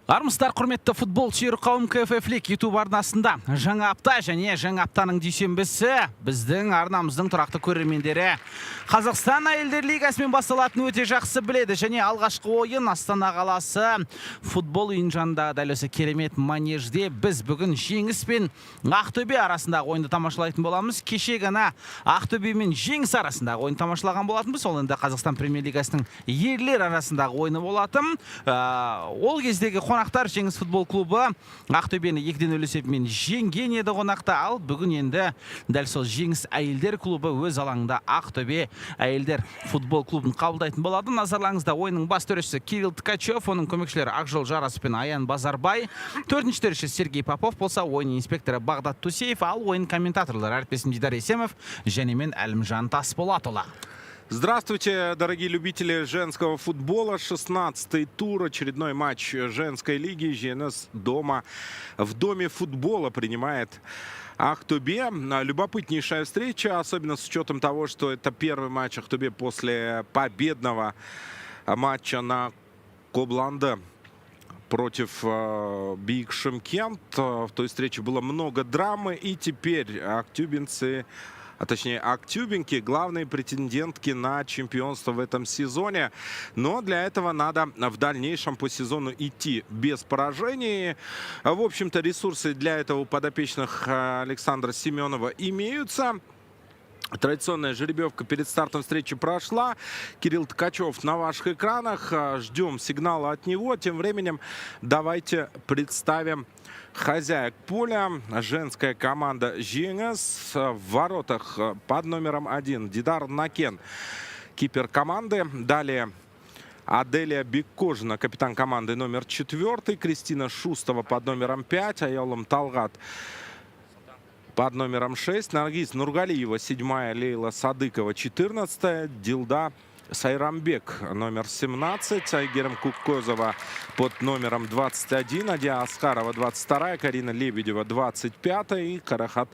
Армысыздар, құрметті футбол сүйер қауым, КФФ-лік YouTube арнасында жаңа апта және жаңа аптаның дүйсенбісі біздің арнамыздың тұрақты көрермендері Қазақстан әйелдер лигасымен басталатын өте жақсы біледі. Және алғашқы ойын Астана қаласы футбол үйін жанындағы дәл осы керемет манежде біз бүгін Жеңіс пен Ақтөбе арасындағы ойынды тамашалайтын боламыз. Кеше ғана Ақтөбе мен Жеңіс арасындағы ойын тамашалаған болатынбыз. Ол енді Қазақстан премьер-лигасының ерлер арасындағы ойыны болатын. Ол кездегі қонақтар Жеңіс футбол клубы Ақтөбені 2-0 есебімен жеңген еді қонақта. Ал бүгін енді дәл сол Жеңіс әйелдер клубы өз алаңында Ақтөбе әйелдер футбол клубын қабылдайтын болады. Назарларыңызда ойынның бас төрешісі Кирилл Ткачев, оның көмекшілері Ақжол Жарасов пен Аян Базарбай, төртінші төреші Сергей Попов болса, ойын инспекторы Бағдат Тусеев, ал ойын комментаторлары әріптесім Дидар Есемов және мен Әлімжан Тасболатұлы. Здравствуйте, дорогие любители женского футбола. 16-й тур, очередной матч женской лиги. ЖНС дома в доме футбола принимает Ақтөбе. Любопытнейшая встреча, особенно с учетом того, что это первый матч Ақтөбе после победного матча на Кобланда против Биг Шымкент. В той встрече было много драмы, и теперь актюбинцы, а точнее актюбинки, главные претендентки на чемпионство в этом сезоне. Но для этого надо в дальнейшем по сезону идти без поражений. В общем-то, ресурсы для этого у подопечных Александра Семенова имеются. Традиционная жеребьевка перед стартом встречи прошла. Кирилл Ткачев на ваших экранах. Ждем сигнала от него. Тем временем давайте представим хозяек поля. Женская команда ЖНС. В воротах под номером 1 Дидар Накен, кипер команды. Далее Аделия Беккожина, капитан команды номер 4. Кристина Шустова под номером 5. Аялом Талгат под номером 6. Наргиз Нургалиева 7-я. Лейла Садыкова 14-я. Дилда Сайрамбек номер 17. Айгерем Кукозова под номером 21. Адия Аскарова 22-я. Карина Лебедева 25-я. И Карахат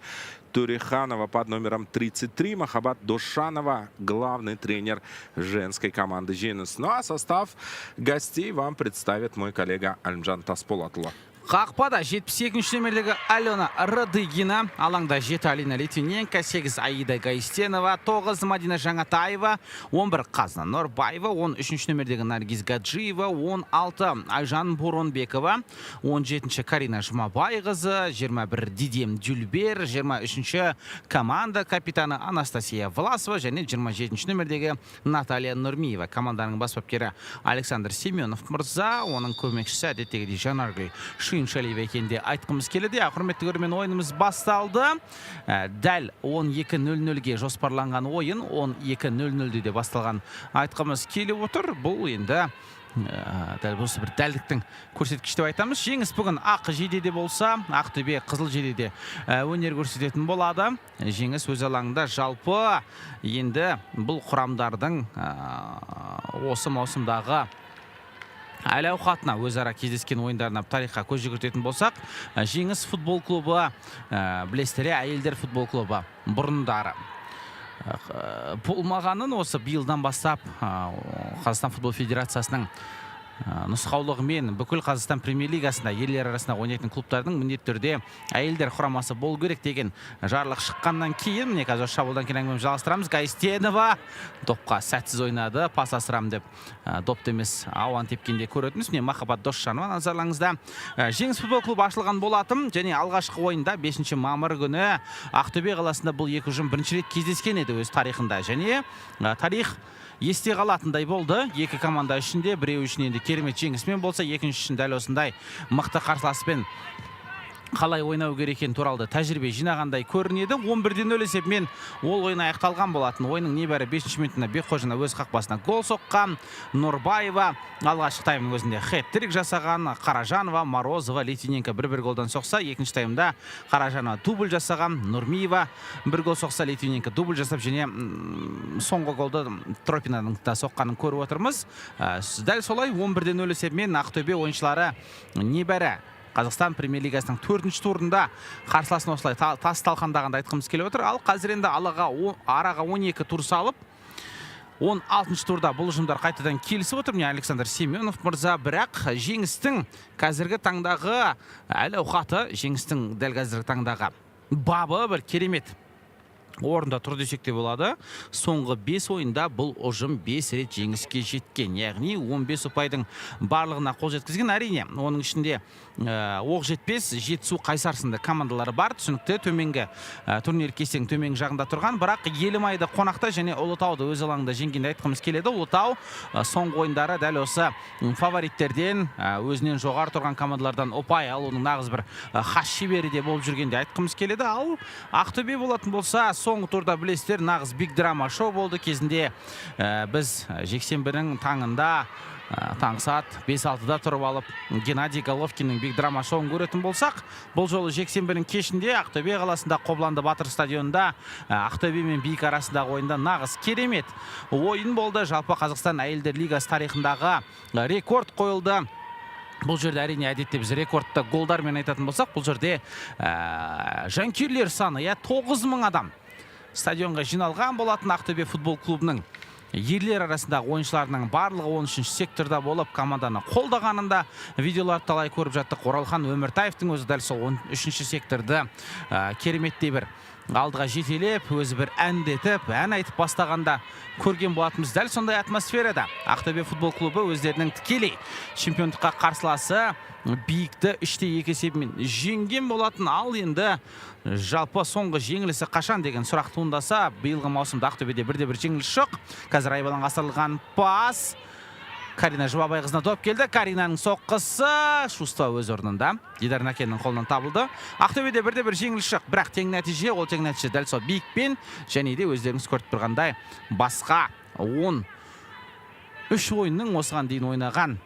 Туриханова под номером 33. Махабат Дошанова, главный тренер женской команды ЖНС. Ну а состав гостей вам представит мой коллега Әлімжан Тасболатұлы. Қақпада 72-ші номердегі Алена Радыгина, алаңда 7 Алина Литвиненко, 8 Аида Гаистенова, 9 Мадина Жаңатаева, 11 Қазна Норбаева, 13-ші номердегі Наргиз Гаджиева, 16 Айжан Боронбекова, 17-ші Карина Жұмабайқызы, 21 Дидем Дюльбер, 23-ші команда капитаны Анастасия Власова және 27-ші номердегі Наталья Нұрмиева. Команданың бас бапкері Александр Семенов мырза, оның көмекшісі әдеттегідей Жанаргүл Шалиева екенде айтқымыз келеді. Құрметті көрермен, ойынымыз басталды. Дәл 12:00-ге жоспарланған ойын 12:00 де басталған айтқымыз келіп отыр. Бұл енді дәл болса бір дәлдіктің көрсеткіші деп айтамыз. Жеңіс бүгін ақ жейдеде болса, Ақтөбе қызыл жейдеде өнер көрсететін болады. Жеңіс өз алаңында жалпы енді бұл құрамдардың осы маусымдағы әл-ауқатына өзара кездескен ойындарына тарихқа көз жүгіртетін болсақ, Жеңіс футбол клубы, білесіздер, әйелдер футбол клубы бұрындары болмағанын осы биылдан бастап Қазақстан футбол федерациясының нұсқаулығымен бүкіл Қазақстан премьер-лигасында ерлер арасында ойнайтын клубтардың міндетті түрде әйелдер құрамасы болу керек деген жарлық шыққаннан кейін, міне қазір шабуылдан кейін әңгімемізді жалғастырамыз. Гаистенова допқа сәтсіз ойнады, пас асырам деп допты емес ауан тепкенде көретінбіз. Міне Махаббат Досжанова назарларыңызда. Жеңіс футбол клубы ашылған болатын және алғашқы ойында 5 мамыр күні Ақтөбе қаласында бұл екі ұжым бірінші рет кездескен еді өз тарихында. Және тарих есте қалатындай болды. Екі команда ішінде, біреу үшін енді керемет жеңіспен болса, екінші үшін дәл осындай мықты қарсыласпен қалай ойнау керек екені туралы тәжірибе жинағандай көрінеді. 11-0 есебімен ол ойын аяқталған болатын. Ойынның небәрі 5-ші минутында Бекқожина өз қақпасына гол соққан. Нұрбаева алғашқы таймның өзінде хет-трик жасаған. Қаражанова, Морозова, Литвиненко бір-бір голдан соқса, екінші таймда Қаражанова дубль жасаған. Нұрмиева бір гол соқса, Литвиненко дубль жасап, және соңғы голды Тропинаның да соққанын көріп отырмыз. Дәл солай 11-0 есебімен Ақтөбе ойыншылары небәрі Қазақстан премьер-лигасының 4-ші турында қарсыласын осылай тас талқандағанда айтқымыз келіп отыр. Ал қазір енді араға 12 тур салып 16 турда бұл ұжымдар қайтадан келісіп отыр. Міне Александр Семенов мырза, бірақ жеңістің қазіргі таңдағы әл-ауқаты, жеңістің дәл қазіргі таңдағы бабы бір керемет орында тұр десек те болады. Соңғы 5 ойында бұл ұжым 5 рет жеңіске жеткен, яғни 15 ұпайдың барлығына қол жеткізген. Әрине, оның ішінде оқ жетпес, жетісу қайсар сынды командалары бар. Түсінікті, төменгі турнир кестең төменгі жағында тұрған, бірақ Елімайды қонақта және Ұлытауды өз алаңында жеңгенде айтқымыз келеді. Ұлытау соңғы ойындары дәл осы фавориттерден, өзінен жоғары тұрған командалардан ұпай алудың нағыз бір хас шебері де болып жүргенде айтқымыз келеді. Ал Ақтөбе болатын болса, соңғы турда білесіздер, нағыз биг драма шоу болды. Кезінде біз жексенбінің таңында таңғы сағат 5-6-да тұрып алып Геннадий Головкиннің биг драма шоуын көретін болсақ, бұл жолы жексенбінің кешінде Ақтөбе қаласында Қобланды Батыр стадионында Ақтөбе мен Бейік арасындағы ойында нағыз керемет ойын болды. Жалпы Қазақстан әйелдер лигасы тарихындағы рекорд қойылды. Бұл жерде әрине әдетте біз рекордты голдармен айтатын болсақ, бұл жерде жанкүйерлер саны 9000 адам стадионға жиналған болатын. Ақтөбе футбол клубының ерлер арасындағы ойыншыларының барлығы 13-ші секторда болып команданы қолдағанында видеоларды талай көріп жаттық. Оралхан Өміртаевтың өзі дәл сол 13-ші секторды кереметтей бір алдыға жетелеп, өзі бір әндетіп, ән айтып бастағанда көрген болатымыз. Дәл сондай атмосферада Ақтөбе футбол клубы өздерінің тікелей чемпиондыққа қарсыласы Бейікті 3-2 есебімен жеңген болатын. Ал енді жалпы соңғы жеңілісі қашан деген сұрақ туындаса, биылғы маусымда Ақтөбеде 1-1 жеңіліс жоқ. Қазір айбалаң асырылған пас. Карина Жұбабайқызына доп келді. Каринаның соққысы Шустова өз орнында. Дидар Накеннің қолынан табылды. Ақтөбеде 1-1 жеңіліс жоқ, бірақ тең нәтиже, ол тең нәтиже дәл сол Бейікпен және де өздеріңіз көріп тұрғандай басқа 13 ойынның осыған дейін ойнаған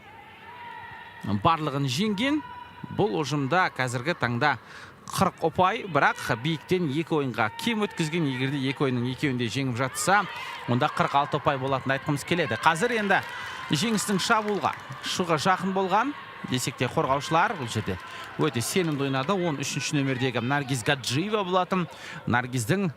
барлығын жеңген. Бұл ұжымда қазіргі таңда 40 ұпай, бірақ Бейіктен 2 ойынға кем өткізген. Егерде 2 ойынның 2-інде жеңіп жатса, онда 46 ұпай болатын айтқымыз келеді. Қазір енді жеңістің шабуылға шығуға жақын болған десек те қорғаушылар бұл жерде өте сенімді ойнады. 13-ші нөмірдегі Наргиз Гаджиева болатын. Наргиздің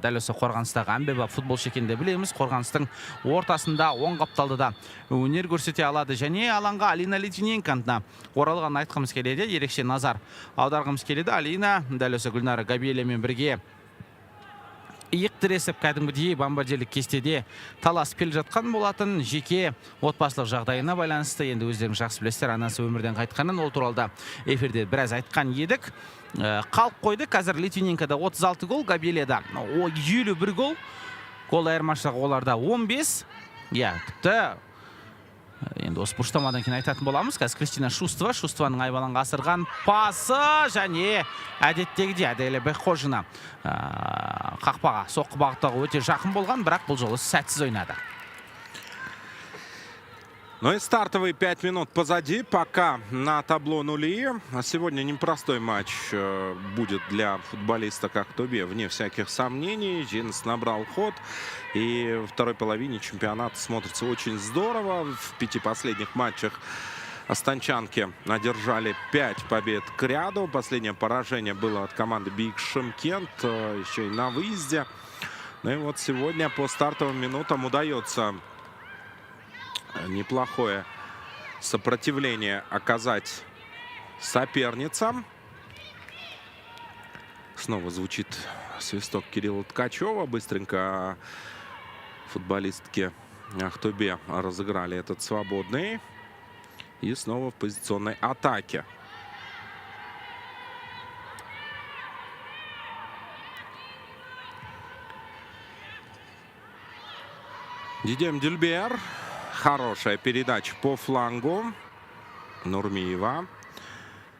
дәл осы қорғаныстағы әмбебап футболшы екенін білеміз. Қорғаныстың ортасында оң қапталдыда өнер көрсете алады және алаңға Алина Литвиненконы оралған айтқымыз келеді. Ерекше назар аударғымыз келеді. Алина дәл осы Гүлнара Габиелямен бірге иық тіресіп кәдімгідей бомбардирлік кестеде таласып келе жатқан болатын. Жеке отбасылық жағдайына байланысты енді өздеріңіз жақсы білесіздер, анасы өмірден қайтқанын ол туралы да эфирде біраз айтқан едік. Қалып қойды. Қазір Литвиненкода 36 гол, Габиеляда 51 гол. Гол айырмашылығы оларда 15. Тіпті енді осы бұрыштамадан кейін айтатын боламыз. Қазір Кристина Шустованың айбалаңға асырған пасы және әдеттегідей Аделя Бекхожина қақпаға соққы бағыттағы өте жақын болған, бірақ бұл жолы сәтсіз ойнады. Ну и стартовые 5 минут позади, пока на табло нули. Сегодня непростой матч будет для футболисток Ақтөбе, вне всяких сомнений. Женс набрал ход, и во второй половине чемпионата смотрится очень здорово. В 5 последних матчах астанчанки одержали 5 побед к ряду. Последнее поражение было от команды Бейік Шымкент, еще и на выезде. Ну и вот сегодня по стартовым минутам удается неплохое сопротивление оказать соперницам. Снова звучит свисток Кирилла Ткачева. Быстренько футболистки Ақтөбе разыграли этот свободный. И снова в позиционной атаке. Дидем Дюльбер. Хорошая передача по флангу. Нурмиева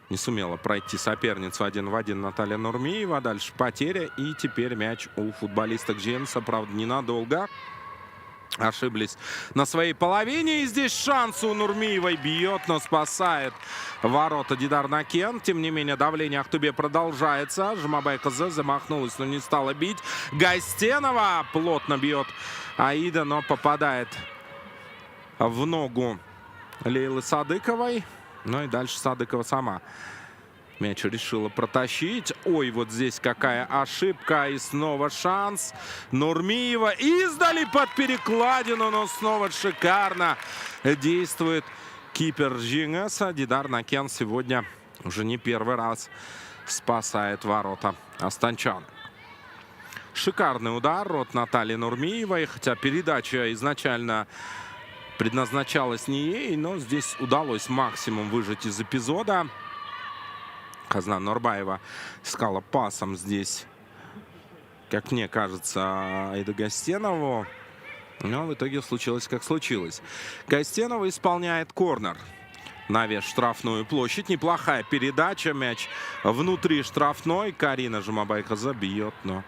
не сумела пройти соперницу 1 в 1 Наталья Нурмиева. Дальше потеря. И теперь мяч у футболисток Женса. Правда, ненадолго. Ошиблись на своей половине. И здесь шанс у Нурмиевой. Бьет, но спасает ворота Дидар Накен. Тем не менее, давление Ақтөбе продолжается. Жұмабайқызы замахнулась, но не стала бить. Гайстенова плотно бьет Аида, но попадает в ногу Лейлы Садыковой. Ну и дальше Садыкова сама Мяч решила протащить. Ой, вот здесь какая ошибка. И снова шанс. Нурмиева. Издали под перекладину, но снова шикарно действует кипер Жеңіс. Дидар Накен сегодня уже не первый раз спасает ворота астанчан. Шикарный удар от Натальи Нурмиевой. Хотя передача изначально предназначалась не ей, но здесь удалось максимум выжать из эпизода. Хазнан Норбаева искала пасом здесь, как мне кажется, Аида Гостенову. Но в итоге случилось, как случилось. Гостенова исполняет корнер. Навес штрафную площадь. Неплохая передача. Мяч внутри штрафной. Карина Жумабайка забьет, но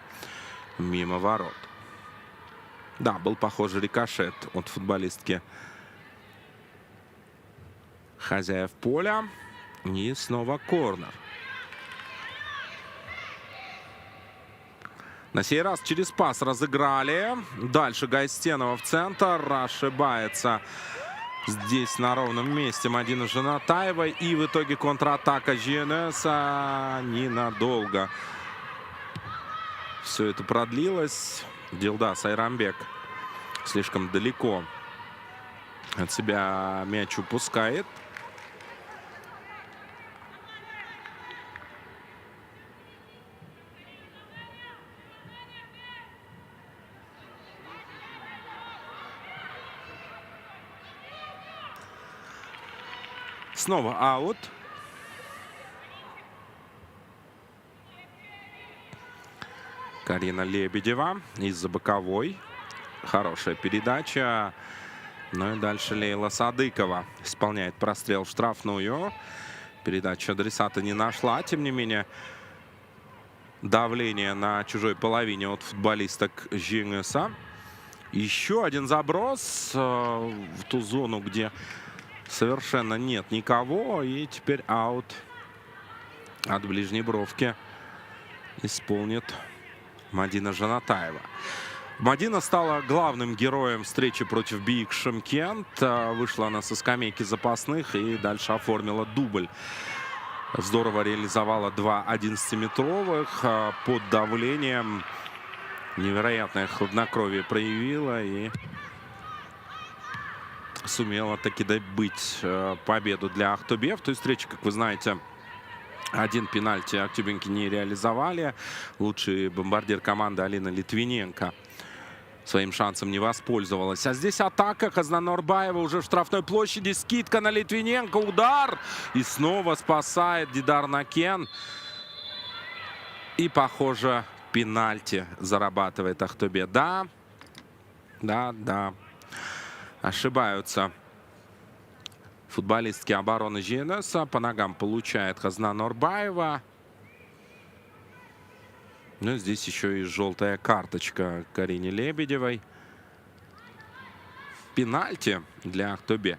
мимо ворот. Да, был похожий рикошет от футболистки хозяев поля. И снова корнер. На сей раз через пас разыграли. Дальше Гостенова в центр. Ошибается здесь на ровном месте Мадина Жанатаева. И в итоге контратака Жеңіс ненадолго. Все это продлилось. Дилдас Айрамбек слишком далеко от себя мяч упускает. Снова аут. Карина Лебедева из-за боковой. Хорошая передача. Ну и дальше Лейла Садыкова исполняет прострел в штрафную. Передача адресата не нашла. Тем не менее, давление на чужой половине от футболисток Жеңіса. Еще один заброс в ту зону, где совершенно нет никого. И теперь аут от ближней бровки исполнит Мадина Жанатаева. Мадина стала главным героем встречи против Бийик Шымкент. Вышла она со скамейки запасных и дальше оформила дубль. Здорово реализовала 2 11-метровых под давлением. Невероятное хладнокровие проявила и сумела таки добыть победу для Ахтубе. В той встрече, как вы знаете, один пенальти актюбинки не реализовали. Лучший бомбардир команды Алина Литвиненко своим шансом не воспользовалась. А здесь атака. Хазнан Норбаева уже в штрафной площади. Скидка на Литвиненко. Удар. И снова спасает Дидар Накен. И, похоже, пенальти зарабатывает Ахтубе. Да. Ошибаются футболистки обороны Жеңіса. По ногам получает Хазнан Норбаева. Ну, здесь еще и желтая карточка Карине Лебедевой. Пенальти для Ахтубе.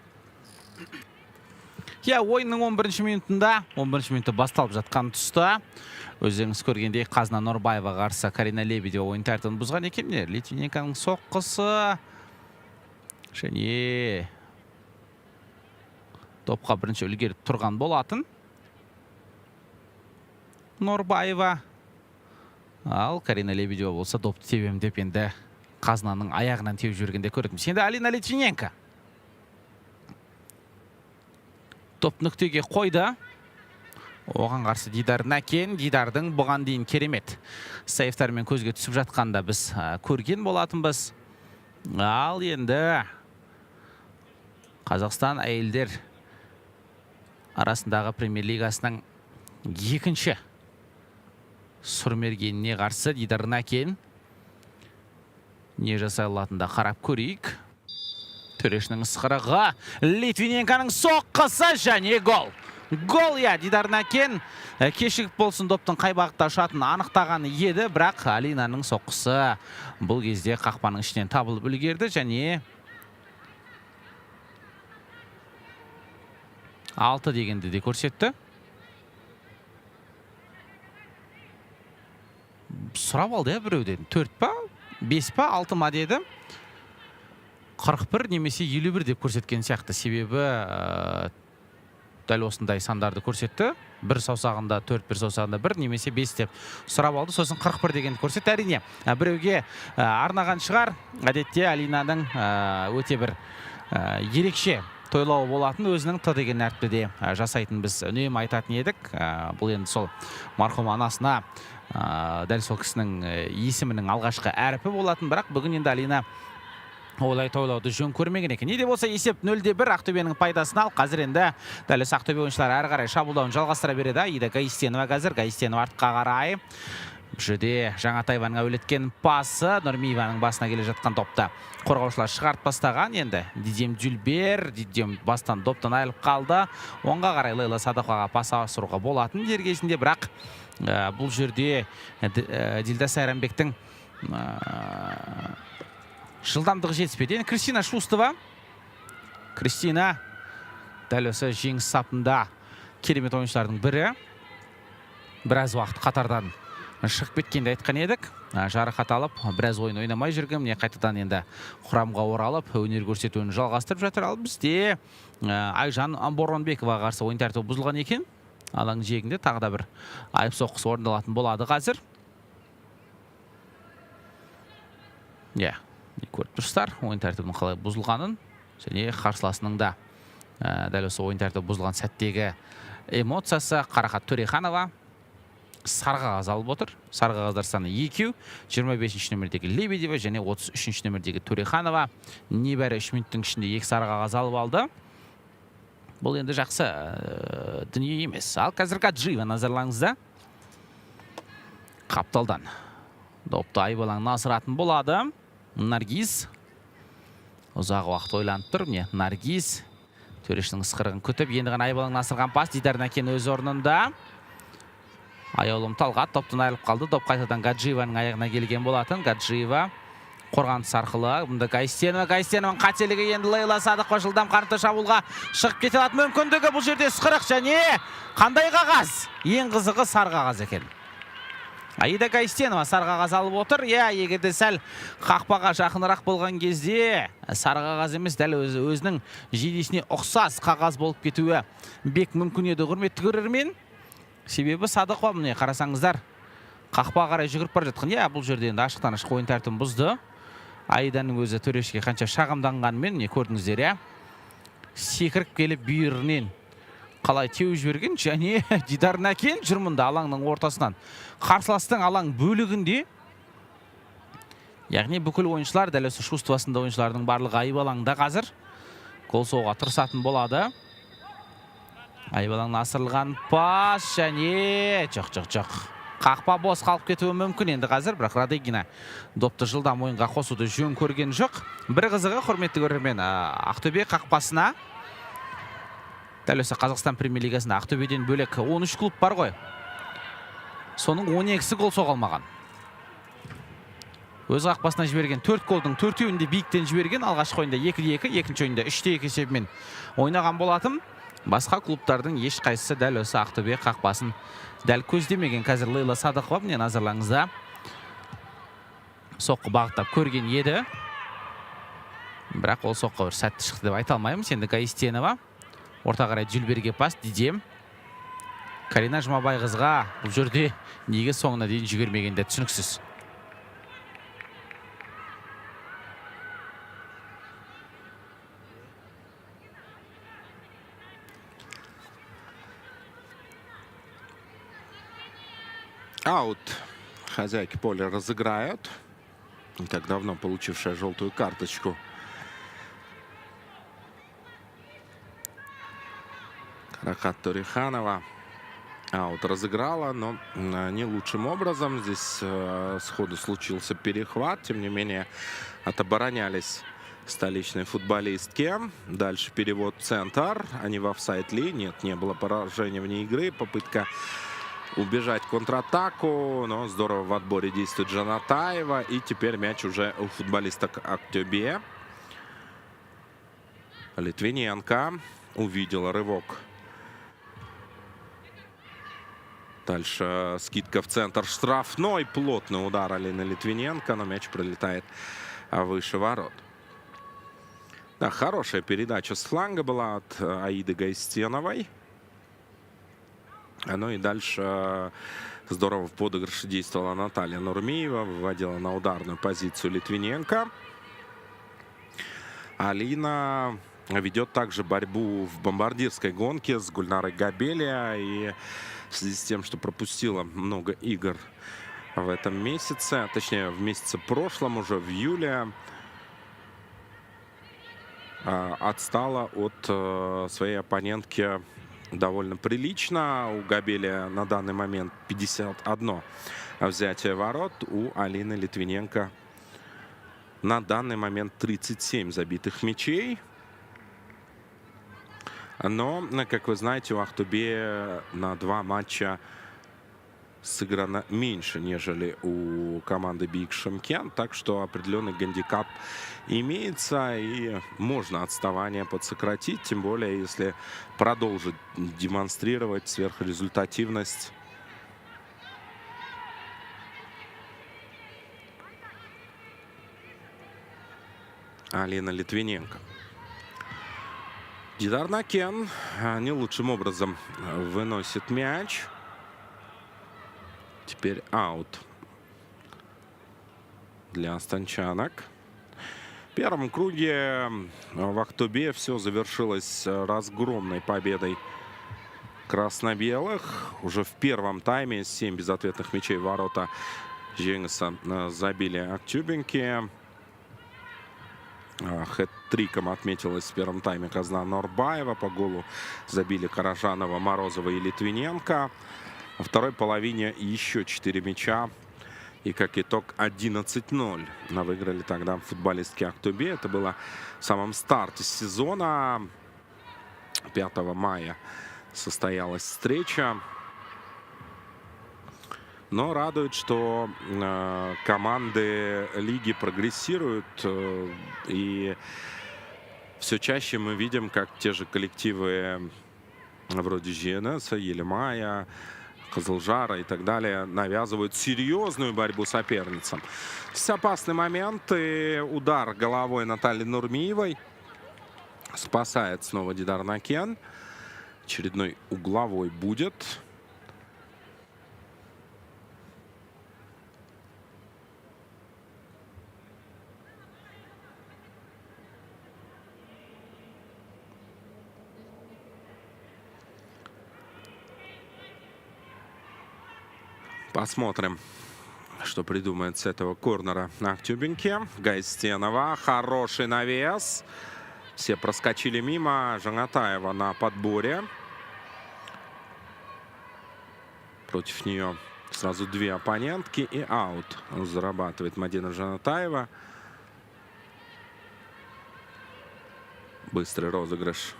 Ойынның 11-ші минутында, 11-ші минутта басталып жатқан тұста өздеріңіз көргендей Хазнан Норбаева қарсы Карина Лебедева ойын тәртібін бұзған екен. Литвиненконың соққысы және топқа бірінші үлгеріп тұрған болатын Норбаева. Ал Карина Лебедева болса допты тебем деп енді Қазнаның аяғынан теуіп жүргенде көрдім. Енді Алина Литвиненко топ нүктеге қойды. Оған қарсы Дидар Накен. Дидардың бұған дейін керемет сайыфтармен көзге түсіп жатқанда біз көрген болатынбыз. Ал енді Қазақстан әйелдер арасындағы премьер лигасының екінші сұрмергеніне қарсы Дидар Накен не жасай алатында қарап көрейік. Төрешінің ысқырығы, Литвиненконың соққысы және гол. Гол, Дидар Накен кешігіп болсын доптың қай бағытта ұшатын анықтағаны еді, бірақ Алинаның соққысы бұл кезде қақпаның ішінен табылып үлгерді және 6 дегенді де көрсетті. Сұрап алды біреуден. 4 па, 5 па, 6 ма деді. 41 немесе 51 деп көрсеткен сияқты. Себебі дәл осындай сандарды көрсетті. Бір саусағында 4, бір саусағында 1, немесе 5 деп сұрап алды. Сосын 41 дегенді көрсетті. Әрине, біреуге арнаған шығар. Әдетте Алинаның өте бір ерекше тойлауы болатын, өзінің Т деген әріпті де жасайтын біз үнемі айтатын едік. Бұл енді сол марқұм анасына дәл сол кісінің есімінің алғашқы әріпі болатын. Бірақ бүгін енді Алина олай тойлауды жөн көрмеген екен. Неде болса есеп 0-1 Ақтөбенің пайдасына. Ал қазір енді дәл осы Ақтөбе ойыншылары әрі қарай шабуылдауын жалғастыра береді. Аида Гаистенова қазір. Гаистенова артқа қарай. Бұл жерде Жаңатаеваның әуелеткен пасы. Нұрмиеваның басына келе жатқан топта қорғаушылар шығарып бастаған. Енді Дидем Дюльбер. Дидем бастан доптан айылып қалды. Оңға қарай Лейла Садықоваға пас асыруға болатын дер кезінде, бірақ бұл жерде Дилда Сайранбектің жылдамдығы жетіспеді. Енді Кристина Шустова. Кристина дәл осы жеңіс сапында керемет ойыншылардың бірі. Біраз уақыт қатардан шығып кеткенде айтқан едік. Жарақат алып, біраз ойын ойнамай жүрген. Міне қайтадан енді құрамға оралып, өнер көрсетуін жалғастырып жатыр. Ал бізде Айжан Боронбекова қарсы ойын тәртібі бұзылған екен. Алаң жиегінде тағы да бір айып соққысы орындалатын болады қазір. Көріп тұрсыздар ойын тәртібінің қалай бұзылғанын, және қарсыласының да дәл осы ойын тәртібі бұзылған сәттегі эмоциясы. Қарақат Төреханова сары қағаз алып отыр. Сары қағаздар саны 2, 25-ші нөмірдегі Лебедева және 33-ші нөмірдегі Төреханова небәрі 3 минуттың ішінде 2 сары қағаз алып алды. Бұл енді жақсы дүние емес. Ал қазір Гаджиева назарларыңызда. Қапталдан допты Айбалаңын асыратын болады. Наргиз ұзақ уақыт ойланып тұр. Наргиз төрешінің ысқырығын күтіп, енді ғана Айбалаңын асырған пас. Дидар Накен өз орнында. Аяулым Талғат топтан айырылып қалды. Доп қайтадан Гаджиеваның аяғына келген болатын. Гаджиева қорғаныс арқылы. Бұнда Гаистенованың қателігі, енді Лейла Садықова жылдам қарымта шабуылға шығып кете алатын мүмкіндігі. Бұл жерде ысқырық және қандай қағаз? Ең қызығы сары қағаз екен. Аида Гаистенова сары қағаз алып отыр. Егерде сәл қақпаға жақынырақ болған кезде сары қағаз емес, дәл өзінің жейдесіне ұқсас қағаз болып кетуі бек мүмкін еді, құрметті көрермен. Себебі Садықова, міне қарасаңыздар, қақпаға қарай жүгіріп бара жатқан. Бұл жерде енді ашықтан ашық ойын тәртібін бұзды. Аиданың өзі төрешіге қанша шағымданғанымен көрдіңіздер. Секіріп келіп бүйірінен қалай теуіп жіберген, және Дидар Накен жүрмінді алаңның ортасынан. Қарсыластың алаң бөлігінде, яғни бүкіл ойыншылар, дәл осы Шустовасында ойыншылардың барлығы Айбалаңда қазір гол соғуға тырысатын болады. Айбалаңның асырылған пас, және жоқ. Қақпа бос қалып кетуі мүмкін енді қазір, бірақ Радегина допты жылдам ойынға қосуды жөн көрген жоқ. Бір қызығы, құрметті көрермен, Ақтөбе қақпасына, дәл осы Қазақстан премьер-лигасында Ақтөбеден бөлек 13 клуб бар ғой. Соның 12-сі гол соғылмаған. Өз қақпасына жіберген 4 голдың 4-еуінде биіктен жіберген. Алғашқы ойында 2-2, екінші ойында 3-2 есебімен ойнаған болатын. Басқа клубтардың ешқайсысы дәл осы Ақтөбе қақпасын дәл көздемеген. Қазір Лейла Садықова, міне назарларыңызда, соққы бағыттап көрген еді. Бірақ ол соққы бір сәтті шықты деп айта алмаймыз. Енді Гаистенова орта қарай Дюльберге пас. Дидем Карина Жұмабайқызға бұл жерде неге соңына дейін жүгірмегенде түсініксіз. Аут. Хозяйки поля разыграют. Не так давно получившая желтую карточку. Карақат Төреханова аут разыграла, но не лучшим образом. Здесь сходу случился перехват. Тем не менее, отоборонялись столичные футболистки. Дальше перевод в центр. Они в офсайд-ли. Нет, не было поражения вне игры. Попытка убежать в контратаку, но здорово в отборе действует Жанатаева. И теперь мяч уже у футболисток Ақтөбе. Литвиненко увидела рывок. Дальше скидка в центр, штрафной, плотный удар Алины Литвиненко, но мяч пролетает выше ворот. Да, хорошая передача с фланга была от Аиды Гаистеновой. Ну и дальше здорово в подыгрыше действовала Наталья Нурмиева, выводила на ударную позицию Литвиненко. Алина ведет также борьбу в бомбардирской гонке с Гульнарой Габелия. И в связи с тем, что пропустила много игр в этом месяце, точнее в месяце прошлом, уже в июле, отстала от своей оппонентки довольно прилично. У Габелия на данный момент 51 взятие ворот. У Алины Литвиненко на данный момент 37 забитых мячей. Но, как вы знаете, у Ахтубе на 2 матча сыграно меньше, нежели у команды Биг Шымкент. Так что определенный гандикап имеется, и можно отставание подсократить. Тем более, если продолжить демонстрировать сверхрезультативность Алина Литвиненко. Дидар Накен не лучшим образом выносит мяч. Теперь аут для астанчанок. В первом круге в Ахтубе все завершилось разгромной победой красно-белых. Уже в первом тайме 7 безответных мячей в ворота Жеңіса забили актюбинки. Хэт-триком отметилась в первом тайме Казна Норбаева. По голу забили Каражанова, Морозова и Литвиненко. Во второй половине еще 4 мяча. И как итог 11-0 выиграли тогда футболистки Ахтубе. Это было в самом старте сезона. 5 мая состоялась встреча. Но радует, что команды лиги прогрессируют. И все чаще мы видим, как те же коллективы вроде ЖНС, Елемая, Кызылжара и так далее навязывают серьезную борьбу соперницам. Здесь опасный момент. И удар головой Натальи Нурмиевой спасает снова Дидар Накен. Очередной угловой будет. Посмотрим, что придумает с этого корнера на Ахтюбинке. Гайстенова. Хороший навес. Все проскочили мимо. Жанатаева на подборе. Против нее сразу 2 оппонентки. И аут зарабатывает Мадина Жанатаева. Быстрый розыгрыш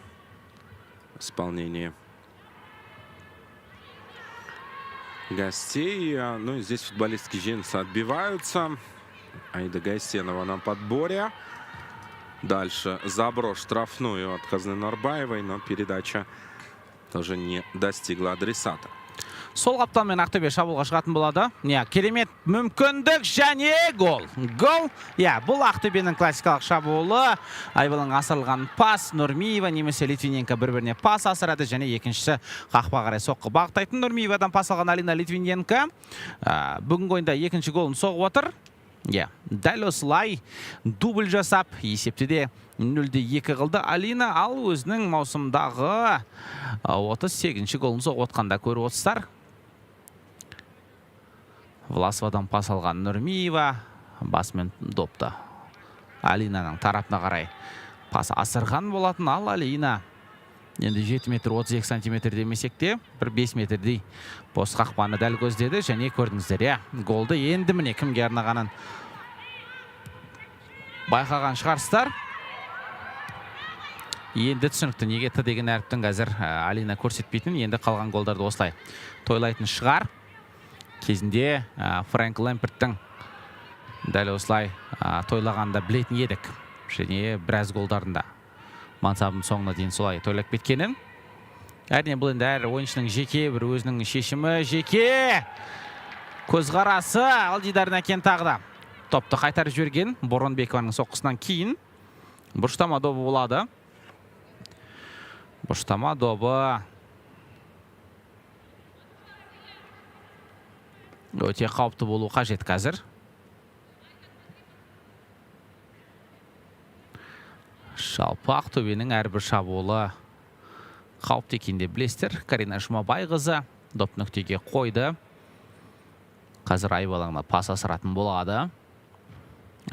в исполнении гостей. Ну и здесь футболистки Жеңіса отбиваются. Аида Гайстенова на подборе. Дальше заброс штрафную от Казны Норбаевой, но передача тоже не достигла адресата. Сол қапталмен Ақтөбе шабуылға шығатын болады. Керемет мүмкіндік және гол. Гол. Бұл Ақтөбенің классикалық шабуылы. Айбалың асырылған пас. Нурмиева немесе Литвиненко бір-біріне пас асырады. Және екіншісі қақпа қарай соққы бағыттайтын. Нурмиевадан пас алған Алина Литвиненко бүгінгі ойында екінші голын соғып отыр. Дәл осылай дубль жасап, есепте де 0-2 қылды Алина. Ал өзінің маусымдағы 38-ші голын соғып отқанда көріп отырсыздар. Власовадан пас алған Нурмиева басымен допты. Алинаның тарапына қарай пас асырған болатын. Ал Алина енді 7 метр 32 сантиметр демесек те, бір 5 метрдей бос қақпаны дәл көздеді. Және көрдіңіздер, голды енді міне кімге арнағанын байқаған шығарсыздар. Енді түсінікті, неге Т деген әріптің қазір Алина көрсетпейтін, енді қалған голдарды осылай тойлайтын шығар. Кезінде Фрэнк Лэмперттің дәл осылай тойлағанда білетін едік. Және біраз голдарында мансабының соңына дейін солай тойлап кеткенін. Әрине бұл енді әр ойыншының жеке бір өзінің шешімі, жеке көзқарасы. Ал Дидар Накен тағы да топты қайтарып жіберген Боронбекованың соққысынан кейін бұрыштама добы болады. Бұрыштама добы Өте қауіпті болу қажет қазір. Жалпы Ақтөбенің әрбір шабуылы қауіпті екенін білесіздер. Карина Жұмабайқызы доп нүктеге қойды. Қазір айбалаңына пас асыратын болады.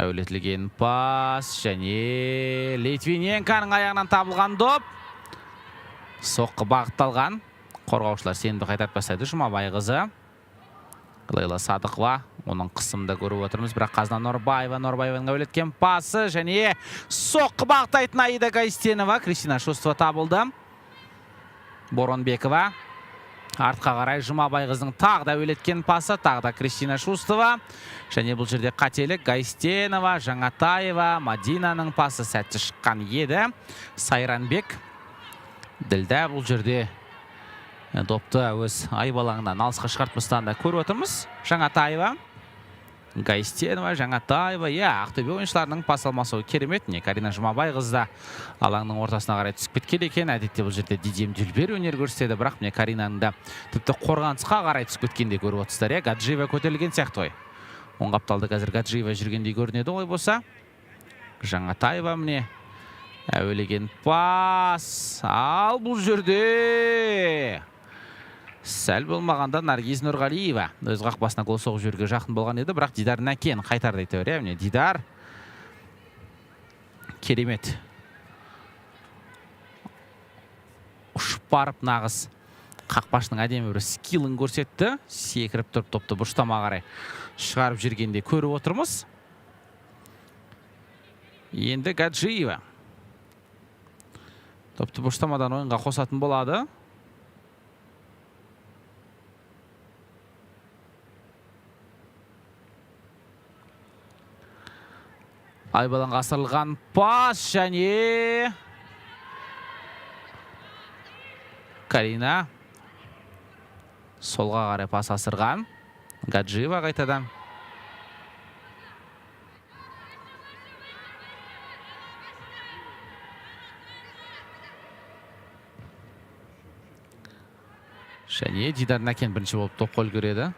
Әуелетілген пас және Литвиненконың аяғынан табылған доп. Соққы бағытталған. Қорғаушылар сенімді қайтарып бастайды. Жұмабайқызы. Лейла Садықова. Оның қысымда көріп отырмыз. Бірақ Қазына Норбаеваның әуелеткен пасы және соққы бағыттайтын Аида Гайстенова. Кристина Шустова табылды. Боронбекова. Артқа қарай Жұмабайқыздың тағы да әуелеткен пасы. Тағы да Кристина Шустова. Және бұл жерде қателік. Гайстенова, Жаңатаева, Мадинаның пасы сәтті шыққан еді. Сайранбек. Ділдә бұл жерде допты өз айбалаңынан алысқа шығартпастан да көріп отырмыз. Жаңатаева, Гайстенова, Жаңатаева. Ақтөбе ойыншыларының пас алмасуы керемет. Карина Жұмабайқызы да алаңның ортасына қарай түсіп кеткен екен. Әдетте бұл жерде Дидем Дюльбер өнер көрсетеді, бірақ Каринаның да тіпті қорғанысқа қарай түсіп кеткенде көріп отырсыздар. Гаджиева көтерілген сияқты ғой. Оң қапталды қазір Гаджиева жүргендей көрінеді ғой болса. Жаңатаева әуелеген пас. Ал бұл жерде сәл болмағанда Наргиз Нұрғалиева өз қақпасына гол соғып жіберуге жақын болған еді, бірақ Дидар Нәкен қайтарды айтты. Дидар керемет ұшып барып нағыз қақпашының әдемі бір скиллін көрсетті. Секіріп тұрып топты бұрыштама қарай шығарып жүргенде көріп отырмыз. Енді Гаджиева топты бұрыштамадан ойынға қосатын болады. Айбаланға асырылған пас және Карина солға қарай пас асырған. Гаджиева қайтадан. Және Дидар Нәкен бірінші болып топ қол көреді.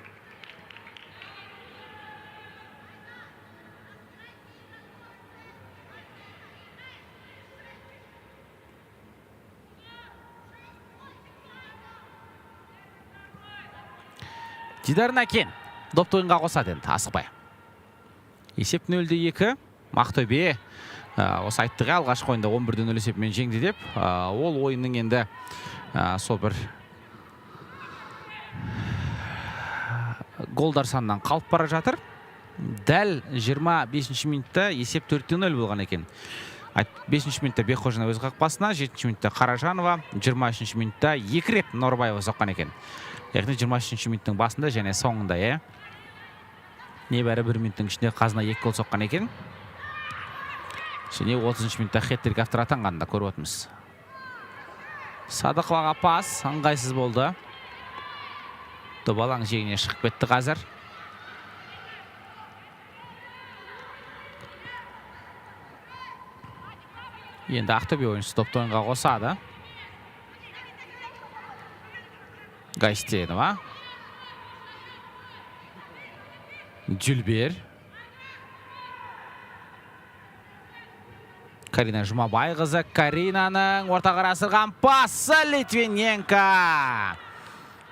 Дидар Нәкен допты ойынға қосады енді, асықпай. Есеп 0-2. Ақтөбе осы айттығы алғашқы ойында 11-0 есепімен жеңді деп. Ол ойынның енді сол бір голдар санынан қалып бара жатыр. Дәл 25-ші минутта есеп 4-0 болған екен. 5-ші минутта Бекхожина өз қақпасына, 7-ші минутта Қаражанова, 23-ші минутта 2 рет Норбаева соққан екен. Яғни 23-ші минуттың басында және соңында, небәрі 1 минуттың ішінде Қазына 2 гол соққан екен. Және 30-ші минутта хет-трик автор атанғанын да көріп отырмыз. Садықоваға пас ыңғайсыз болды. Добалаң жегіне шығып кетті қазір. Енді Ақтөбе ойыншысы допты ойынға қосады. Гайстенова. Дюльбер. Карина Жұмабайқызы. Каринаның ортаға асырған пасы Литвиненко.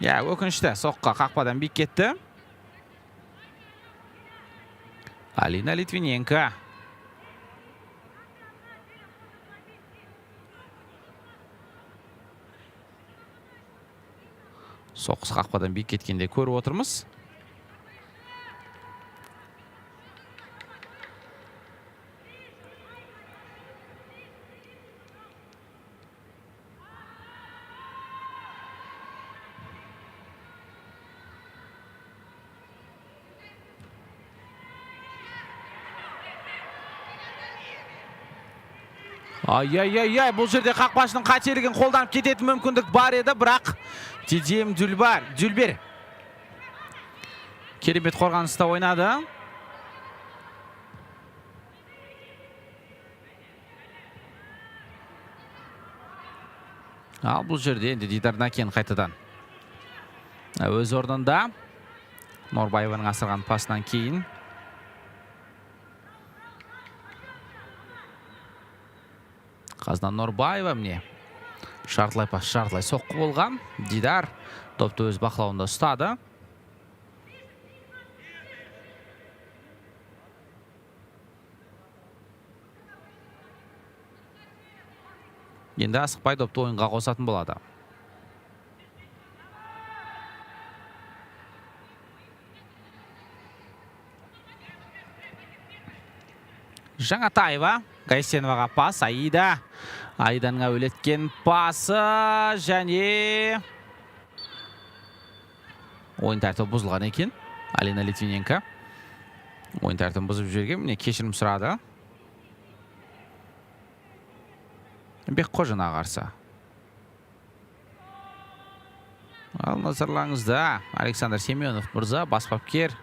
Өкінішті соққа қақпадан биік кетті. Алина Литвиненко. Соққысы қақпадан биік кеткенде көріп отырмыз. Ай-ай-ай-ай, бұл жерде қақпашының қателігін қолданып кететін мүмкіндік бар еді, бірақ Дидем Дюльбер керемет қорғаныста ойнады. Ал бұл жерде енді Дидар Нәкен қайтадан өз орнында. Норбаеваның асырған пасынан кейін. Қазынан Норбаева міне. Жартылай пас, жартылай соққы болған. Дидар допты өз бақылауында ұстады. Енді асықпай допты ойынға қосатын болады. Жаңатаева, Гайсеноваға пас, Аида. Аиданың әуелеткен пасы және ойын тәртібі бұзылған екен. Алина Литвиненко ойын тәртібін бұзып жүрген. Міне кешірім сұрады. Бекқожина қарсы. Ал назарларыңызда Александр Семенов мырза, бас бапкер.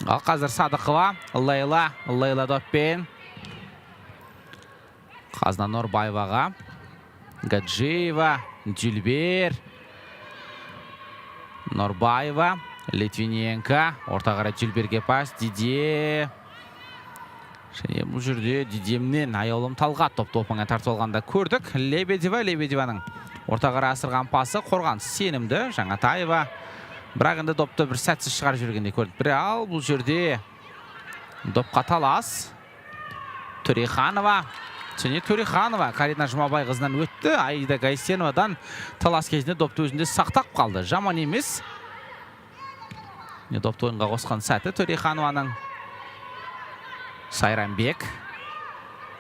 Ал қазір Садықова, Лейла доппен. Қазына Норбаеваға. Гаджиева, Дюльбер. Норбаева, Литвиненко. Орта қарай Дюльберге пас. Диде. Және бұл жүрде Дидемнен Аяулым Талғат допты опыңа тартып алғанда көрдік. Лебедеваның орта қарай асырған пасы. Қорған сенімді. Жаңатаева. Бірақ енді допты бір сәтсіз шығар жүргенде көрдік. Бір ал бұл жерде допқа талас. Төреханова. Және Төреханова Карина Жұмабай қызынан өтті. Аида Гайсеновадан талас кезінде допты өзінде сақтап қалды. Жаман емес. Допты ойынға қосқан сәті Төреханованың. Сайранбек.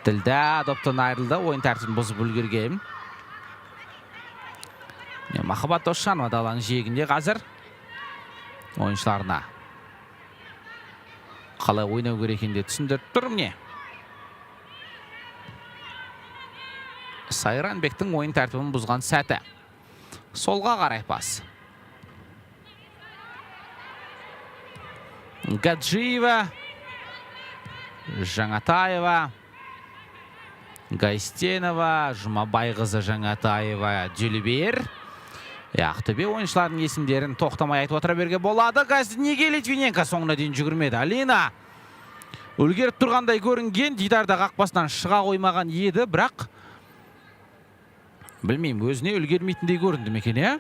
Ділда доптан айырылды. Ойын тәртібін бұзып үлгерген. Махаббат Досжанова даланың жиегінде қазір ойыншыларына қалай ойнау керек екенде түсіндіріп тұр. Міне Сайранбектің ойын тәртібін бұзған сәті. Солға қарай пас. Гаджиева, Жаңатаева, Гайстенова, Жұмабай қызы Жаңатаева, Дюльбер. Ақтөбе ойыншылардың есімдерін тоқтамай айтып отыра берге болады. Неге Литвиненко соңына дейін жүгірмеді? Алина үлгеріп тұрғандай көрінген. Дидарда қақпасынан шыға қоймаған еді, бірақ білмеймін, өзіне үлгермейтіндей көрінді ме екен, е?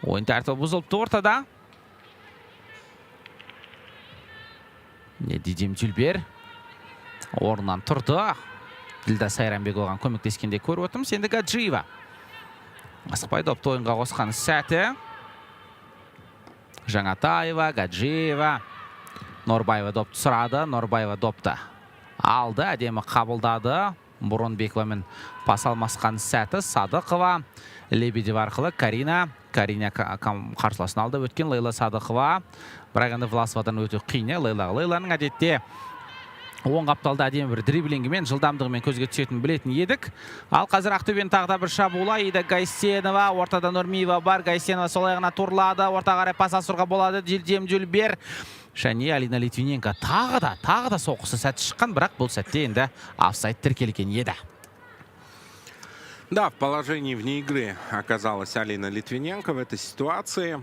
Ойын тәртібі бұзылыпты ортада. Дидем Дюльбер орнынан тұрды. Ділда Сайранбек оған көмектескенде көріп отырмыз. Енді Гаджиева. Асықпай допты ойынға қосқан сәті. Жаңатаева, Гаджиева. Норбаева допты сұрады. Норбаева допты алды. Әдемі қабылдады. Бұрынбековамен пас алмасқан сәті. Садықова. Лебедева арқылы Карина қарсыласын алды. Өткен Лейла Садықова. Бірақ енді Власовадан өте қиын. Лейланың әдетте оң қапталды әдемі бір дриблингімен, жылдамдығымен көзге түсетін білетін едік. Ал қазір Ақтөбенің тағда бір шабуылы. Аида Гайсенова, ортада Нұрмиева бар. Гайсенова сол аяғына турлады. Орта қарай пас асыруға болады. Дилдем Дюльбер. Және Алина Литвиненко тағы да соққысы сәті шыққан, бірақ бұл сәтте енді офсайд тіркелген еді. Да, в положении вне игры оказалась Алина Литвиненко в этой ситуации.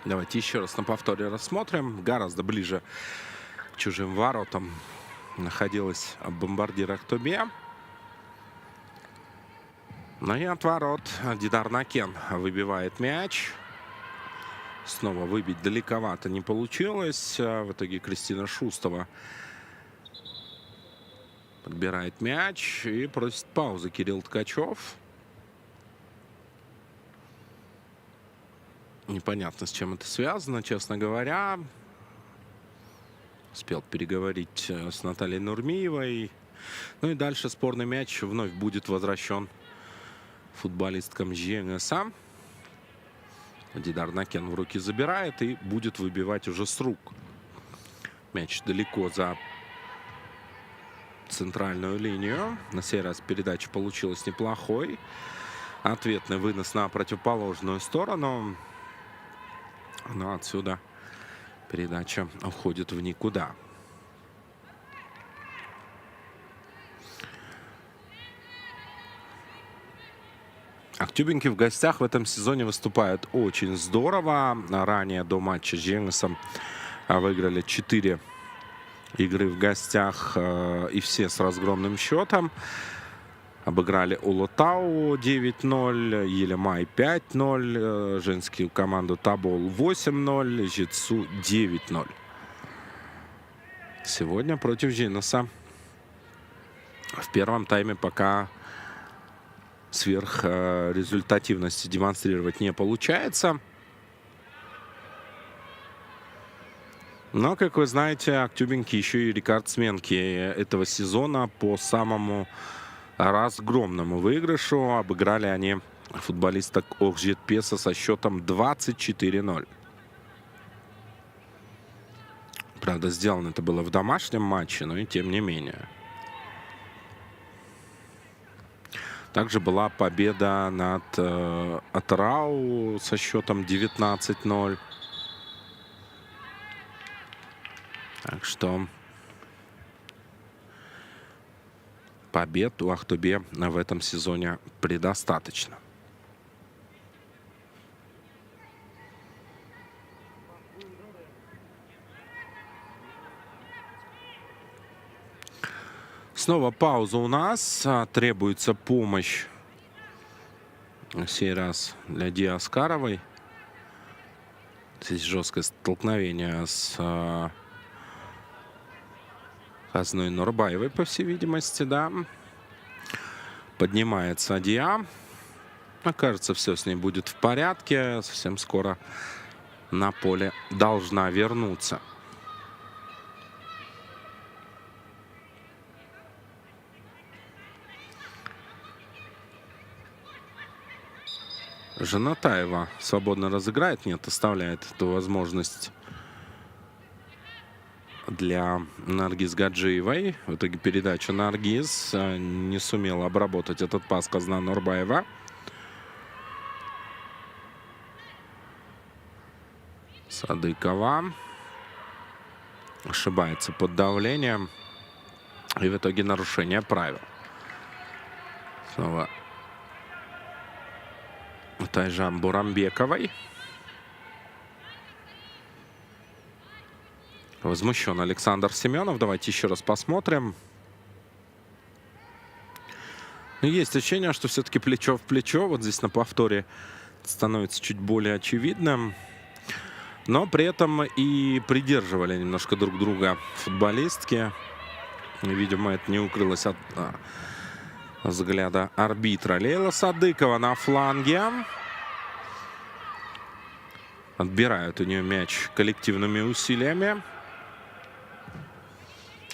Давайте еще раз на повторе рассмотрим. Гораздо ближе к чужим воротам находилась бомбардир Ақтөбе. Ну и от ворот Дидар Накен выбивает мяч. Снова выбить далековато не получилось. В итоге Кристина Шустова подбирает мяч и просит паузы Кирилл Ткачев. Непонятно, с чем это связано, честно говоря. Успел переговорить с Натальей Нурмиевой. Ну и дальше спорный мяч вновь будет возвращен футболисткам ЖНСА. Дидар Накен в руки забирает и будет выбивать уже с рук. Мяч далеко за центральную линию. На сей раз передача получилась неплохой. Ответный вынос на противоположную сторону. Но отсюда передача уходит в никуда. Актюбинки в гостях в этом сезоне выступают очень здорово. Ранее до матча с Женесом выиграли 4 игры в гостях и все с разгромным счетом. Обыграли Улутау 9-0, Елемай 5-0, женскую команду Табол 8-0, Житсу 9-0. Сегодня против Женеса в первом тайме пока сверхрезультативности демонстрировать не получается. Но, как вы знаете, актюбинки еще и рекордсменки этого сезона по самому разгромному выигрышу. Обыграли они футболисток Окжетпеса со счетом 24-0. Правда, сделано это было в домашнем матче, но и тем не менее. Также была победа над Атырау со счетом 19-0. Так что побед у Ахтубе в этом сезоне предостаточно. Снова пауза у нас. Требуется помощь на сей раз для Ди Аскаровой. Здесь жесткое столкновение с Хазной Нурбаевой, по всей видимости, да. Поднимается Диа. Кажется, все с ней будет в порядке. Совсем скоро на поле должна вернуться. Жанатаева свободно разыграет. Нет, оставляет эту возможность для Наргиз Гаджиевой. В итоге передача Наргиз не сумела обработать этот пас Казна Нурбаева. Садыкова ошибается под давлением. И в итоге нарушение правил. Снова Тайжан Бурамбековой. Возмущен Александр Семенов. Давайте еще раз посмотрим. Есть ощущение, что все-таки плечо в плечо. Вот здесь на повторе становится чуть более очевидным. Но при этом и придерживали немножко друг друга футболистки. Видимо, это не укрылось от взгляда арбитра. Лейла Садыкова на фланге. Отбирают у нее мяч коллективными усилиями.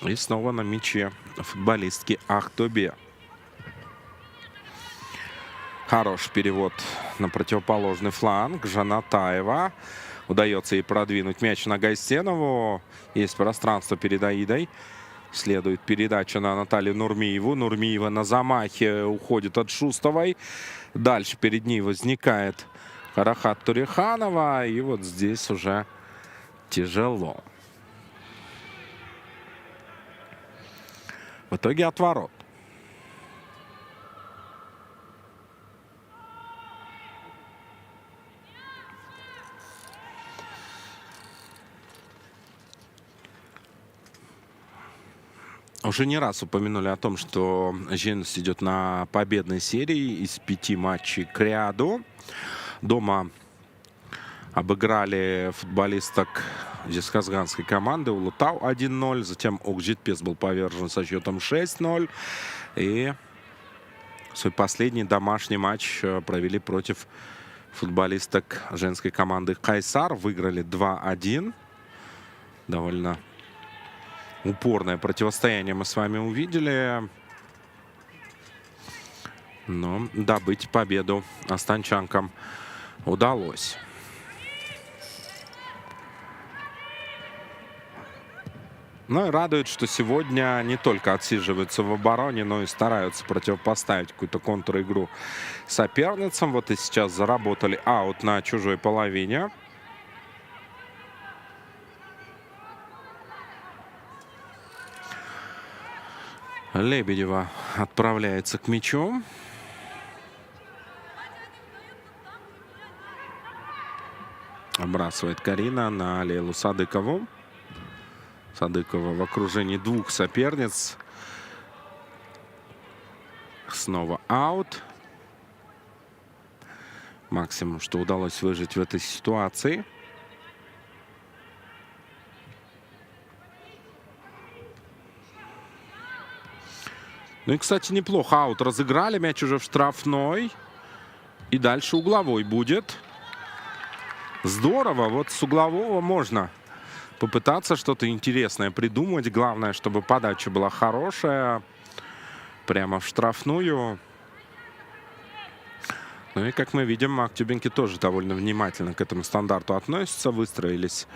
И снова на мяче футболистки Ахтубе. Хороший перевод на противоположный фланг. Жанатаева. Удается ей продвинуть мяч на Гайсенову. Есть пространство перед Аидой. Следует передача на Наталью Нурмиеву. Нурмиева на замахе уходит от Шустовой. Дальше перед ней возникает Карахат Туриханова. И вот здесь уже тяжело. В итоге отворот. Уже не раз упомянули о том, что Женес идет на победной серии из 5 матчей к ряду. Дома обыграли футболисток жезказганской команды Улутау 1-0. Затем Окжетпес был повержен со счетом 6-0. И свой последний домашний матч провели против футболисток женской команды Кайсар. Выиграли 2-1. Довольно упорное противостояние мы с вами увидели. Но добыть победу астанчанкам удалось. Ну и радует, что сегодня не только отсиживаются в обороне, но и стараются противопоставить какую-то контр-игру соперницам. Вот и сейчас заработали аут на чужой половине. Лебедева отправляется к мячу. Отбрасывает Карина на Лейлу Садыкову. Садыкова в окружении двух соперниц. Снова аут. Максимум, что удалось выжить в этой ситуации. Ну и, кстати, неплохо аут разыграли. Мяч уже в штрафной. И дальше угловой будет. Здорово. Вот с углового можно попытаться что-то интересное придумать. Главное, чтобы подача была хорошая. Прямо в штрафную. Ну и, как мы видим, актюбинки тоже довольно внимательно к этому стандарту относятся. Выстроились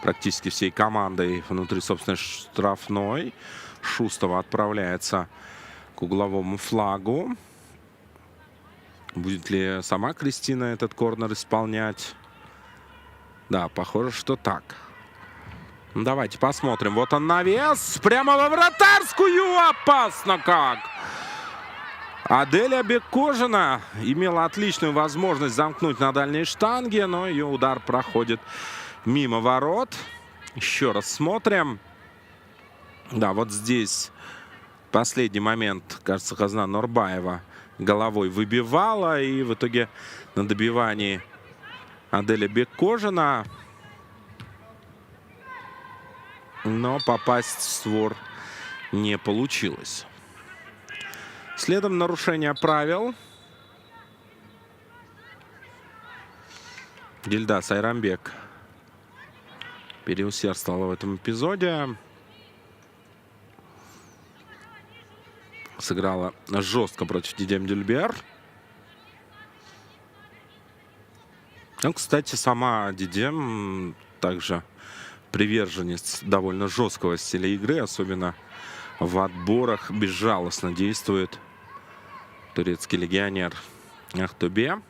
практически всей командой внутри собственной штрафной. Шустова отправляется к угловому флагу. Будет ли сама Кристина этот корнер исполнять? Да, похоже, что так. Давайте посмотрим. Вот он навес. Прямо во вратарскую. Опасно как. Аделя Беккожина имела отличную возможность замкнуть на дальней штанге, но ее удар проходит мимо ворот. Еще раз смотрим. Да, вот здесь последний момент, кажется, Хазна Норбаева головой выбивала. И в итоге на добивании Аделя Беккожина. Но попасть в створ не получилось. Следом нарушение правил. Дильда Сайрамбек переусердствовала в этом эпизоде. Сыграла жестко против Дидем Дюльбер. Ну, кстати, сама Дидем также приверженец довольно жесткого стиля игры, особенно в отборах безжалостно действует турецкий легионер Ахтубе.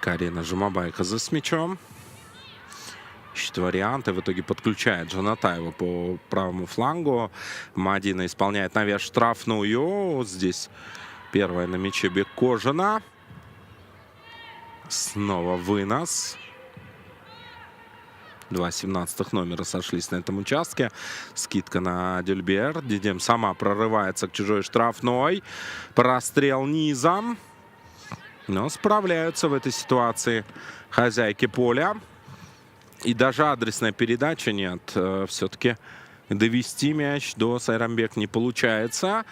Карина Жумабайхаза с мячом. Ищет варианты. В итоге подключает Жанатаева по правому флангу. Мадина исполняет навес штрафную. Здесь первая на мяче Беккожина. Снова вынос. Два 17-х номера сошлись на этом участке. Скидка на Дюльбер. Дидем сама прорывается к чужой штрафной. Прострел низом. Но справляются в этой ситуации хозяйки поля. И даже адресная передача нет. Все-таки довести мяч до Сайрамбек не получается.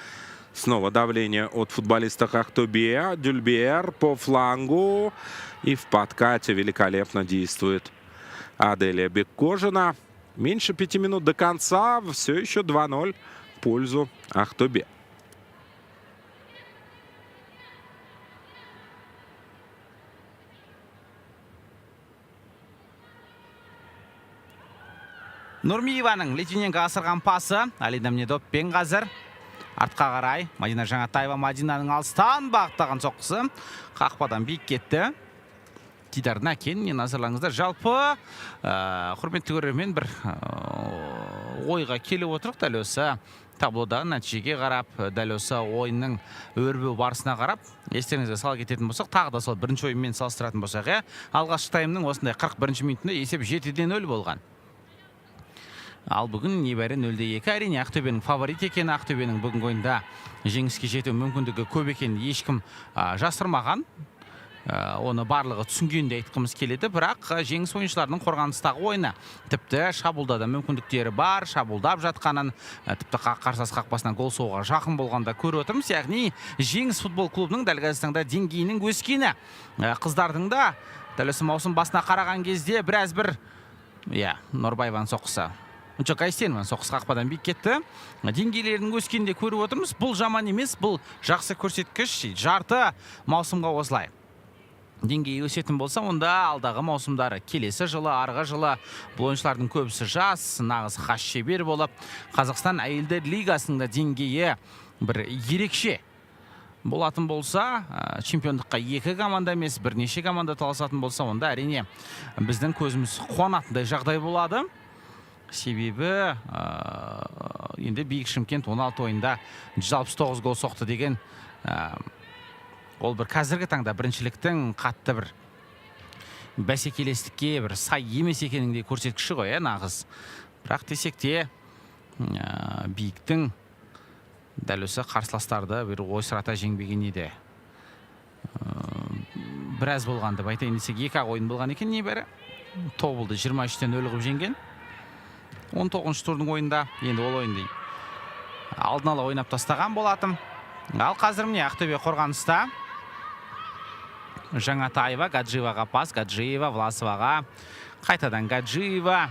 Снова давление от футболиста Ахтубе. Дюльбер по флангу. И в подкате великолепно действует Аделия Беккожина. Меньше 5 минут до конца. Все еще 2-0 в пользу Ахтубе. Нурмиеваның Литвиненко асырған пасы. Алина Мнедоппен қазір. Артқа қарай. Мадина Жаңатаева Мадинаның алыстан бағыттаған соққысы. Қақпадан биік кетті. Дидарына кеңінен назарларыңыздар. Жалпы құрметті көрермен бір ойға келіп отырық. Дәл осы таблодағы нәтижеге қарап, дәл осы ойынның өрбу барысына қарап, естеріңізге сала кететін болсақ, тағы да сол бірінші ойынмен салыстыратын болсақ, алғашқы таймның осындай 41 минутында есеп 7-0 болған. Ал бүгін небәрі 0-2. Әрине Ақтөбенің фаворит екені, Ақтөбенің бүгін ойында жеңіске жету мүмкіндігі көп екенін ешкім жасырмаған. Оны барлығы түсінгенде айтқымыз келеді, бірақ жеңіс ойыншыларының қорғаныстағы ойыны тіпті шабуылдада мүмкіндіктері бар, шабуылдап жатқанын, тіпті қарсылас қақпасынан гол соғуға жақын болғанда көріп отырмыз. Яғни жеңіс футбол клубының дәл қазіргі таңда деңгейінің өскені. Қыздардың да дәл осы маусым басына қараған кезде біраз бір Норбаеваның соққысы. Кайсенова соққысы қақпадан биік кетті. Деңгейлерінің өскенде көріп отырмыз. Бұл жаман емес, бұл жақсы көрсеткіш. Жарты маусымға осылай. деңгейі өсетін болса, онда алдағы маусымдары келесі жылы, арғы жылы бұл ойыншылардың көбісі жас, нағыз хас шебер болып, Қазақстан әйелдер лигасының да деңгейі бір ерекше болатын болса, чемпиондыққа 2 команда емес, бірнеше команда таласатын болса, онда әрине біздің көзіміз қуанатындай жағдай болады. Себебі енді Биік Шымкент 16 ойында 169 гол соқты деген, ол бір қазіргі таңда біріншіліктің қатты бір бәсекелестікке бір сай емес екенінде көрсеткіші ғой, нағыз. Бірақ десек те Биіктің дәл осы қарсыластарды бір ойсырата жеңбеген еді. Біраз болған деп айтайын десек, 2 ойын болған екен небәрі. Тобылды 23-тен 0 қылып жеңген. 19 турдың ойында, енді ол ойынды алдын ала ойнап тастаған болатын. Ал қазір міне Ақтөбе қорғаныста Жаңатаева, Гаджиеваға пас, Гаджиева, Власоваға, қайтадан Гаджиева.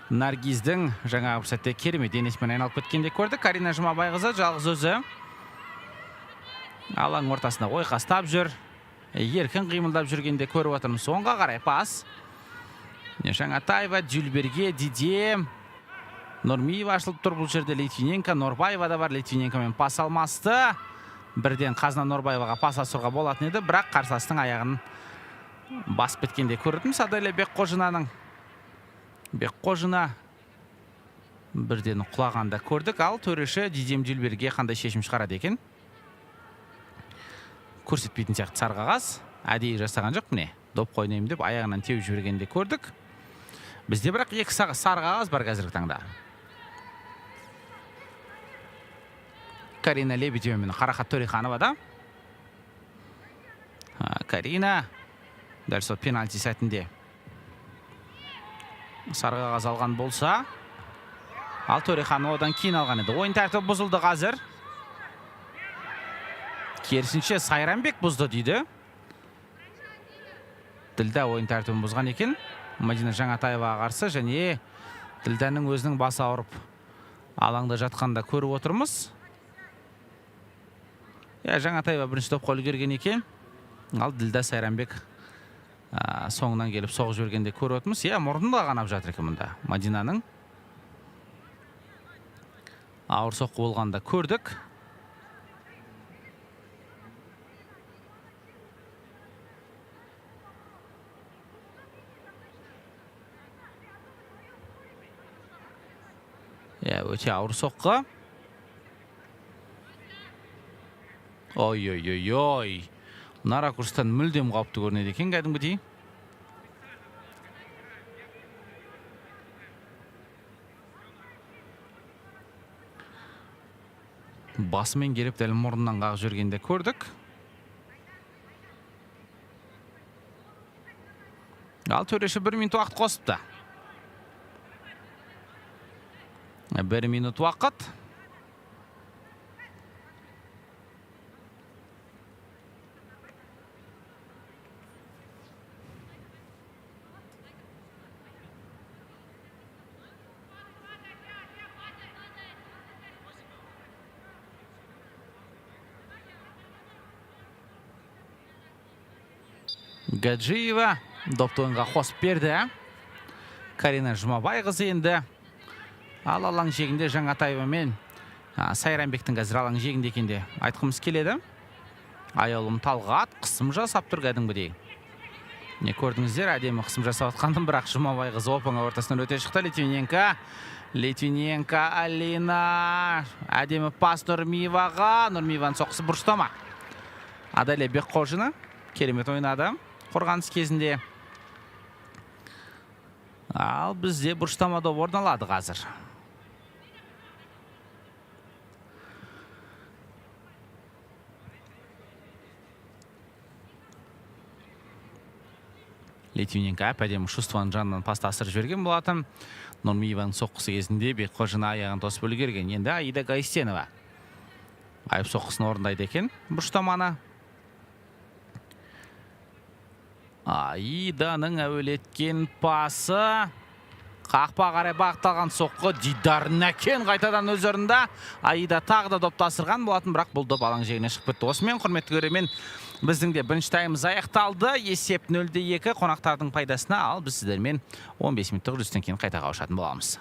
Наргиздің жаңа бір сәтте керемет денесімен айналып кеткенде көрді. Карина Жұмабайқызы жалғыз өзі алаң ортасында ойқастап жүр. Еркін қимылдап жүргенде көріп отырмыз. Соңға қарай пас. Жаңатаева, Дюльберге, Диде. Нұрмиева ашылып тұр бұл жерде. Литвиненко, Норбаева да бар. Литвиненкомен пас алмасты. Бірден Қазына Норбаеваға пас асыруға болатын еді, бірақ қарсыластың аяғын басып кеткенде көрдім. Садайлы Бекқожина бірден құлағанда көрдік. Ал төреші Дидем Дюльберге қандай шешім шығарады екен? Көрсетпейтін сияқты сарғағаз. Әдейі жасаған жоқ, міне. Доп қойнайым деп аяғынан теуіп жібергенде көрдік. Бізде бірақ 2 сарғағаз бар қазіргі таңда. Карина Лебедева мен Қарақат Төреханова да. Карина дәл сол пенальти сәтінде сарғағаз алған болса, ал Төреханова одан кейін алған еді. Ойын тәртібі бұзылды қазір. Керісінше Сайранбек бұзды дейді. Ділда ойын тәртібін бұзған екен. Мадина Жаңатаеваға қарсы, және Ділданың өзінің басы ауырып алаңда жатқанда көріп отырмыз. Жаңатаева бірінші топқа үлгерген екен. Ал Ділда Сайранбек соңынан келіп соғып жібергенде көріп отырмыз. Мұрнында қанап жатыр екен мұнда. Мадинаның ауыр соққы болғанда көрдік. Өте ауыр соққы. Ой. Мына ракурстан мүлдем қауіпті көрінеді екен кәдімгідей. Басымен келіп дәл мұрнынан қағып жүргенде көрдік. Ал төреші 1 минут уақыт қосыпты. 1 минут уақыт. Гаджиева допты ойынға қосып берді. Карина Жұмабайқызы енді. Ал алаң жегінде Жаңатаева мен Сайранбектің қазір алаң жегінде екенде айтқымыз келеді. Аяулым Талғат қысым жасап тұр кәдімгідей. Не көрдіңіздер, әдемі қысым жасап атқандым, бірақ Жұмабайқызы опыңа ортасынан өте шықты. Литвиненко, Алина. Әдемі пас Нұрмиеваға. Нұрмиеваның соққысы бұрыштама. Адайлы Бекқожина керемет ойнады қорғаныс кезінде. Ал бізде бұрыштама доп орналады қазір. Литвиненко әдемі Шустованың жанынан пасты асырып жіберген болатын. Нұрмиеваның соққысы кезінде Бекқожина аяғын тосып үлгерген. Енді Аида Гайстенова айып соққысын орындайды екен бұрыштаманы. Аиданың әуелеткен пасы. Қақпа қарай бағытталған соққы. Дидар Нәкен қайтадан өз орында. Аида тағы да допты асырған болатын, бірақ бұл доп алаң жегіне шығып кетті. Осымен құрметті көрермен, Біздің де бірінші таймымыз аяқталды. Есеп 0-2 қонақтардың пайдасына, ал біз сіздермен 15 минуттық үзілістен кейін қайта қауышатын боламыз.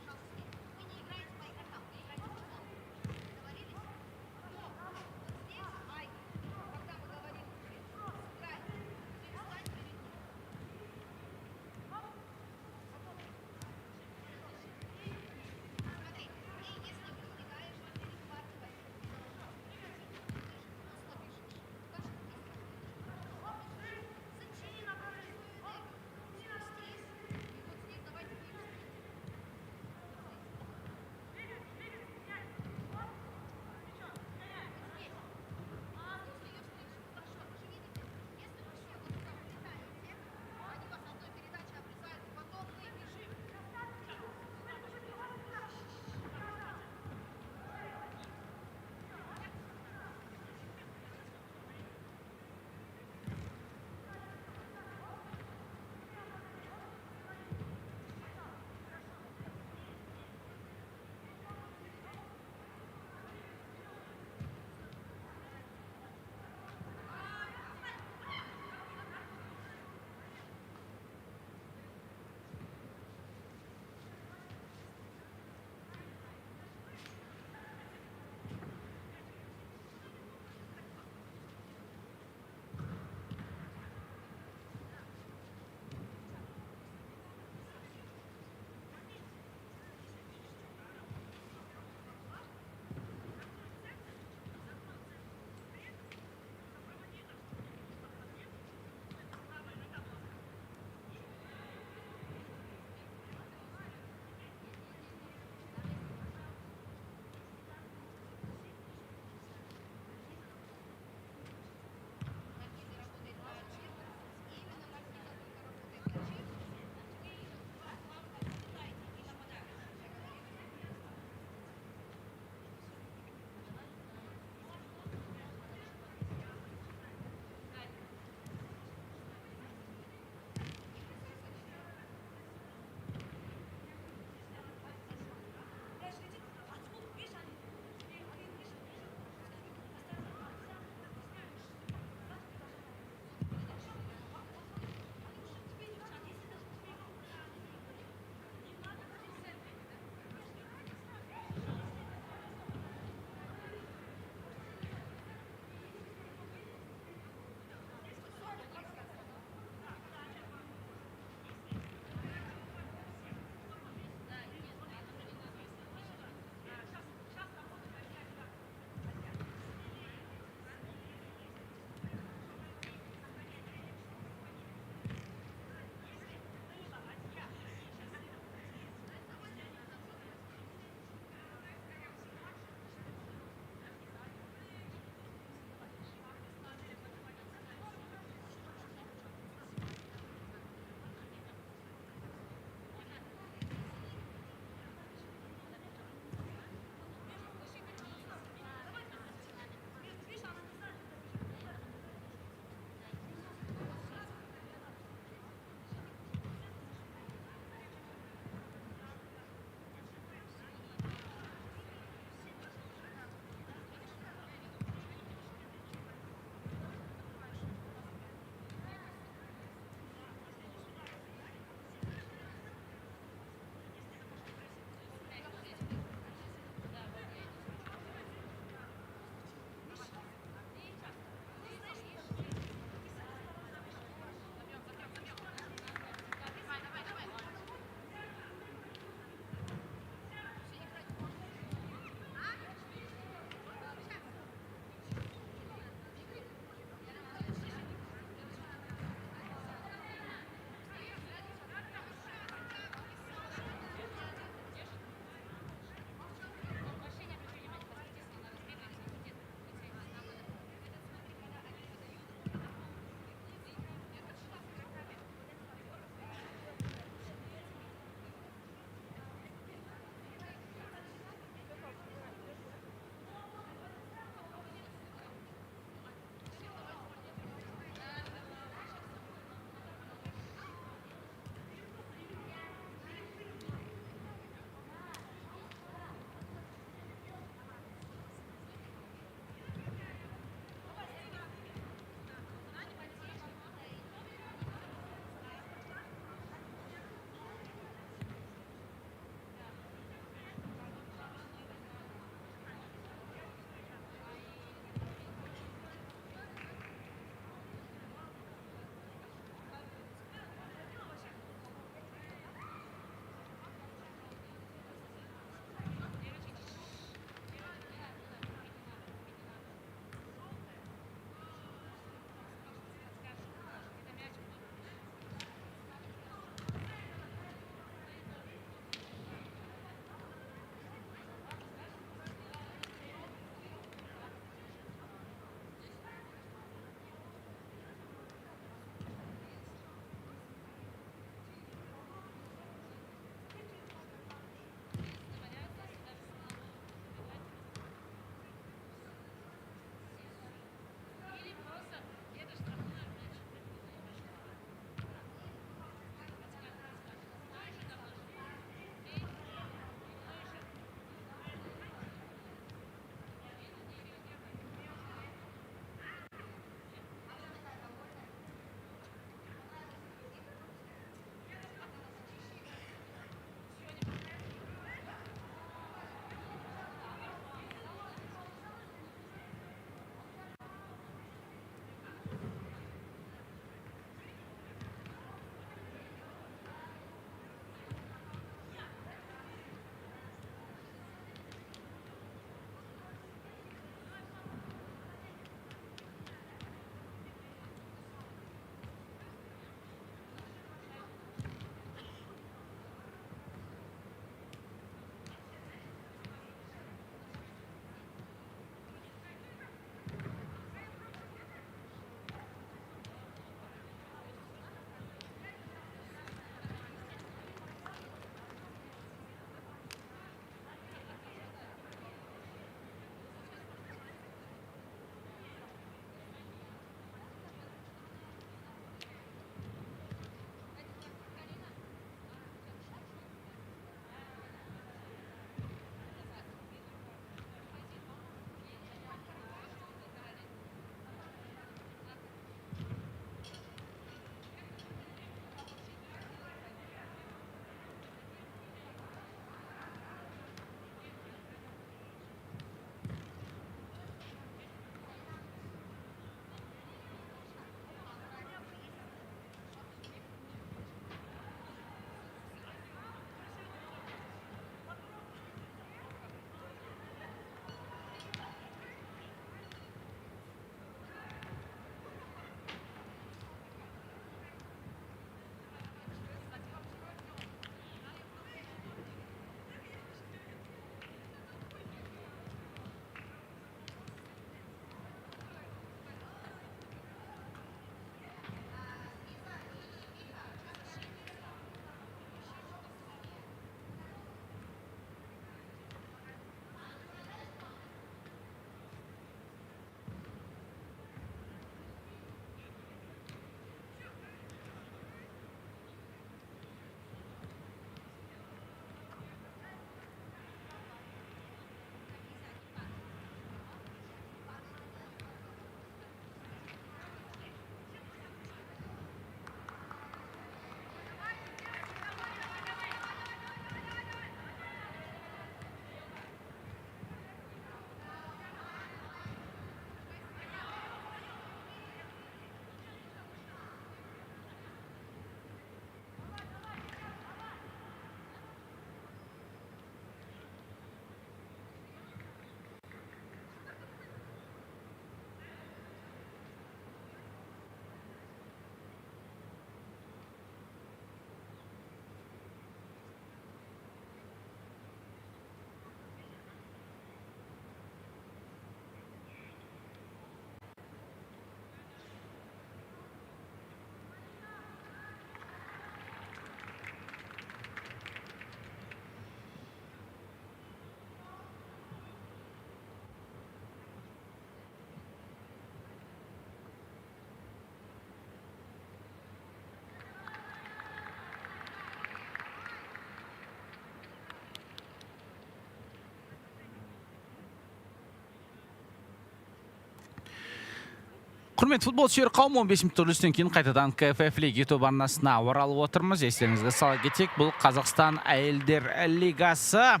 Құрметті футбол сүйер қауым, 15 минут үзілістен кейін қайтадан КФФ Лиг YouTube арнасына оралып отырмыз. Естеріңізге сала кетейік, бұл Қазақстан әйелдер лигасы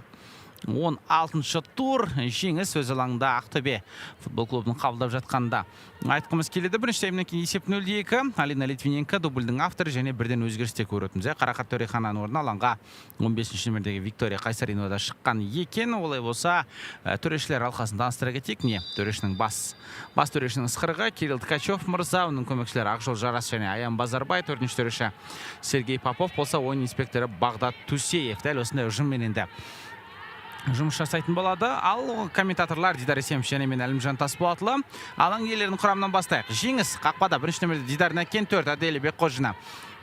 16-шы тур. Жеңіс өз алаңында Ақтөбе футбол клубының қабылдап жатқанда айтқымыз келеді. Бірінші таймнан кейін есеп 0-2. Алина Литвиненко дубльдің авторы және бірден өзгерісте көріп. Қарақат Төрехананың орнына алаңға 15-ші номердегі Виктория Қайсаринова да шыққан екен. Олай болса, төрешілер алқасын таныстыра кетейік. Төрешінің бас төрешінің ысқырығы Кирилл Ткачев мырза, оның көмекшілері Ақжол Жарас және Аян Базарбай, төртінші төреші Сергей Попов болса, ойын инспекторы Бағдат Тусеев. Дәл осындай ұжыммен енді жұмыс жасайтын болады. Ал комментаторлар Дидар Есемов және мен Әлімжан Тасболатұлы. Алаң иелерінің құрамынан бастайық. Жеңіс қақпада бірінші нөмірде Дидар Нәкен, 4 Аделя Бекқожина.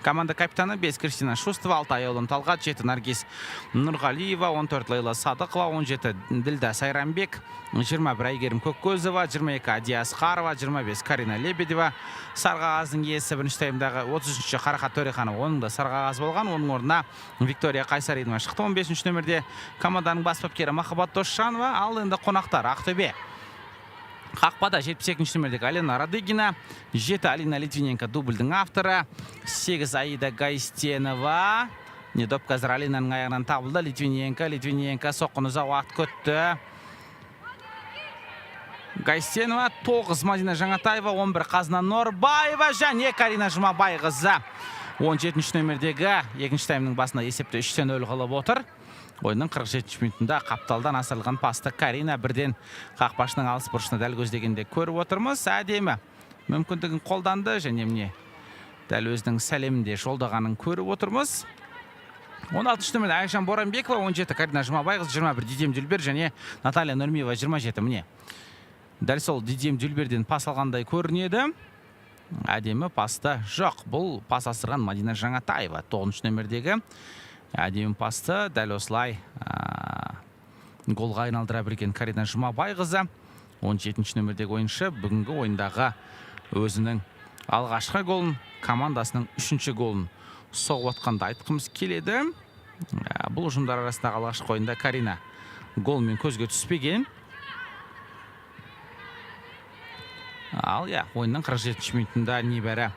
Команда капитаны 5 Кристина Шустова, 6 Аяулым Талғат, 7 Наргиз Нұрғалиева, 14 Лейла Садықова, 17 Ділда Сайрамбек, 21 Әйгерім Көккөзова, 22 Адия Асқарова, 25 Карина Лебедева. Сарғағаздың иесі бірінші таймдағы 33-ші Қарақат Төреханова, оның да сарғағаз болған. Оның орнына Виктория Қайсаринова шықты. 15-ші нөмірде команданың бас бапкері Махаббат Досжанова. Ал енді қонақтар Ақтөбе қақпада 72-ші нөмірдегі Алена Радыгина, 7 Алина Литвиненко дубльдің авторы, 8 Аида Гайстенова. Недоп қазір Алинаның аяғынан табылды. Литвиненко соққыны ұзақ уақыт көтті. Гайстенова, 9 Мадина Жаңатаева, 11 Қазына Норбаева және Карина Жұмабайқызы. 17-ші нөмірдегі екінші таймның басында есепті 3-0 қылып отыр. Ойынның 47 минутында қапталдан асырылған пасты Карина бірден қақпашының алыс бұрышына дәл көздегенде көріп отырмыз. Әдемі мүмкіндігін қолданды және міне дәл өзінің сәлемінде жолдағанын көріп отырмыз. 16 нөмірде Айжан Боранбекова, 17 Карина Жұмабайқызы, 21 Дидем Дүлбер және Наталья Нұрмиева 27. Міне дәл сол Дидем Дүлберден пас алғандай көрінеді. Әдемі пасты жоқ. Бұл пас асырған Мадина Жаңатаева, 9 нөмірдегі әдемі пасты дәл осылай голға айналдыра білген Карина Жұмабайқызы. 17-ші нөмірдегі ойыншы бүгінгі ойындағы өзінің алғашқы голын, командасының 3-ші голын соғып атқанда айтқымыз келеді. Бұл ұжымдар арасындағы алғашқы ойында Карина голмен көзге түспеген. Ал ойынның 47 минутында небәрі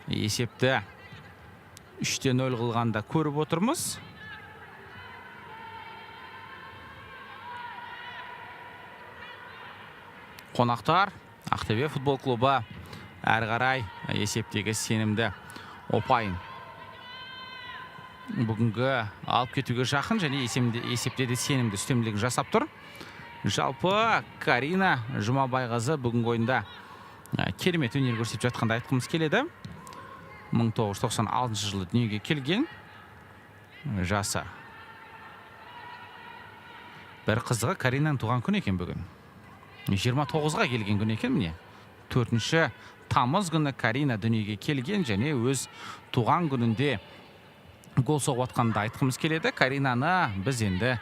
есепті 3-0 қылғанда көріп отырмыз. Қонақтар Ақтөбе футбол клубы әрі қарай есептегі сенімді ұпайын бүгінгі алып кетуге жақын және есепте де сенімді үстемділігін жасап тұр. Жалпы Карина Жұмабайқызы бүгінгі ойында керемет өнер көрсетіп жатқанда айтқымыз келеді. 1996 жылы дүниеге келген, жасы. Бір қызығы Каринаның туған күн екен бүгін. 29-ға келген күн екен міне. 4-ші тамыз күні Карина дүниеге келген және өз туған күнінде гол соғып атқанда айтқымыз келеді. Каринаны біз енді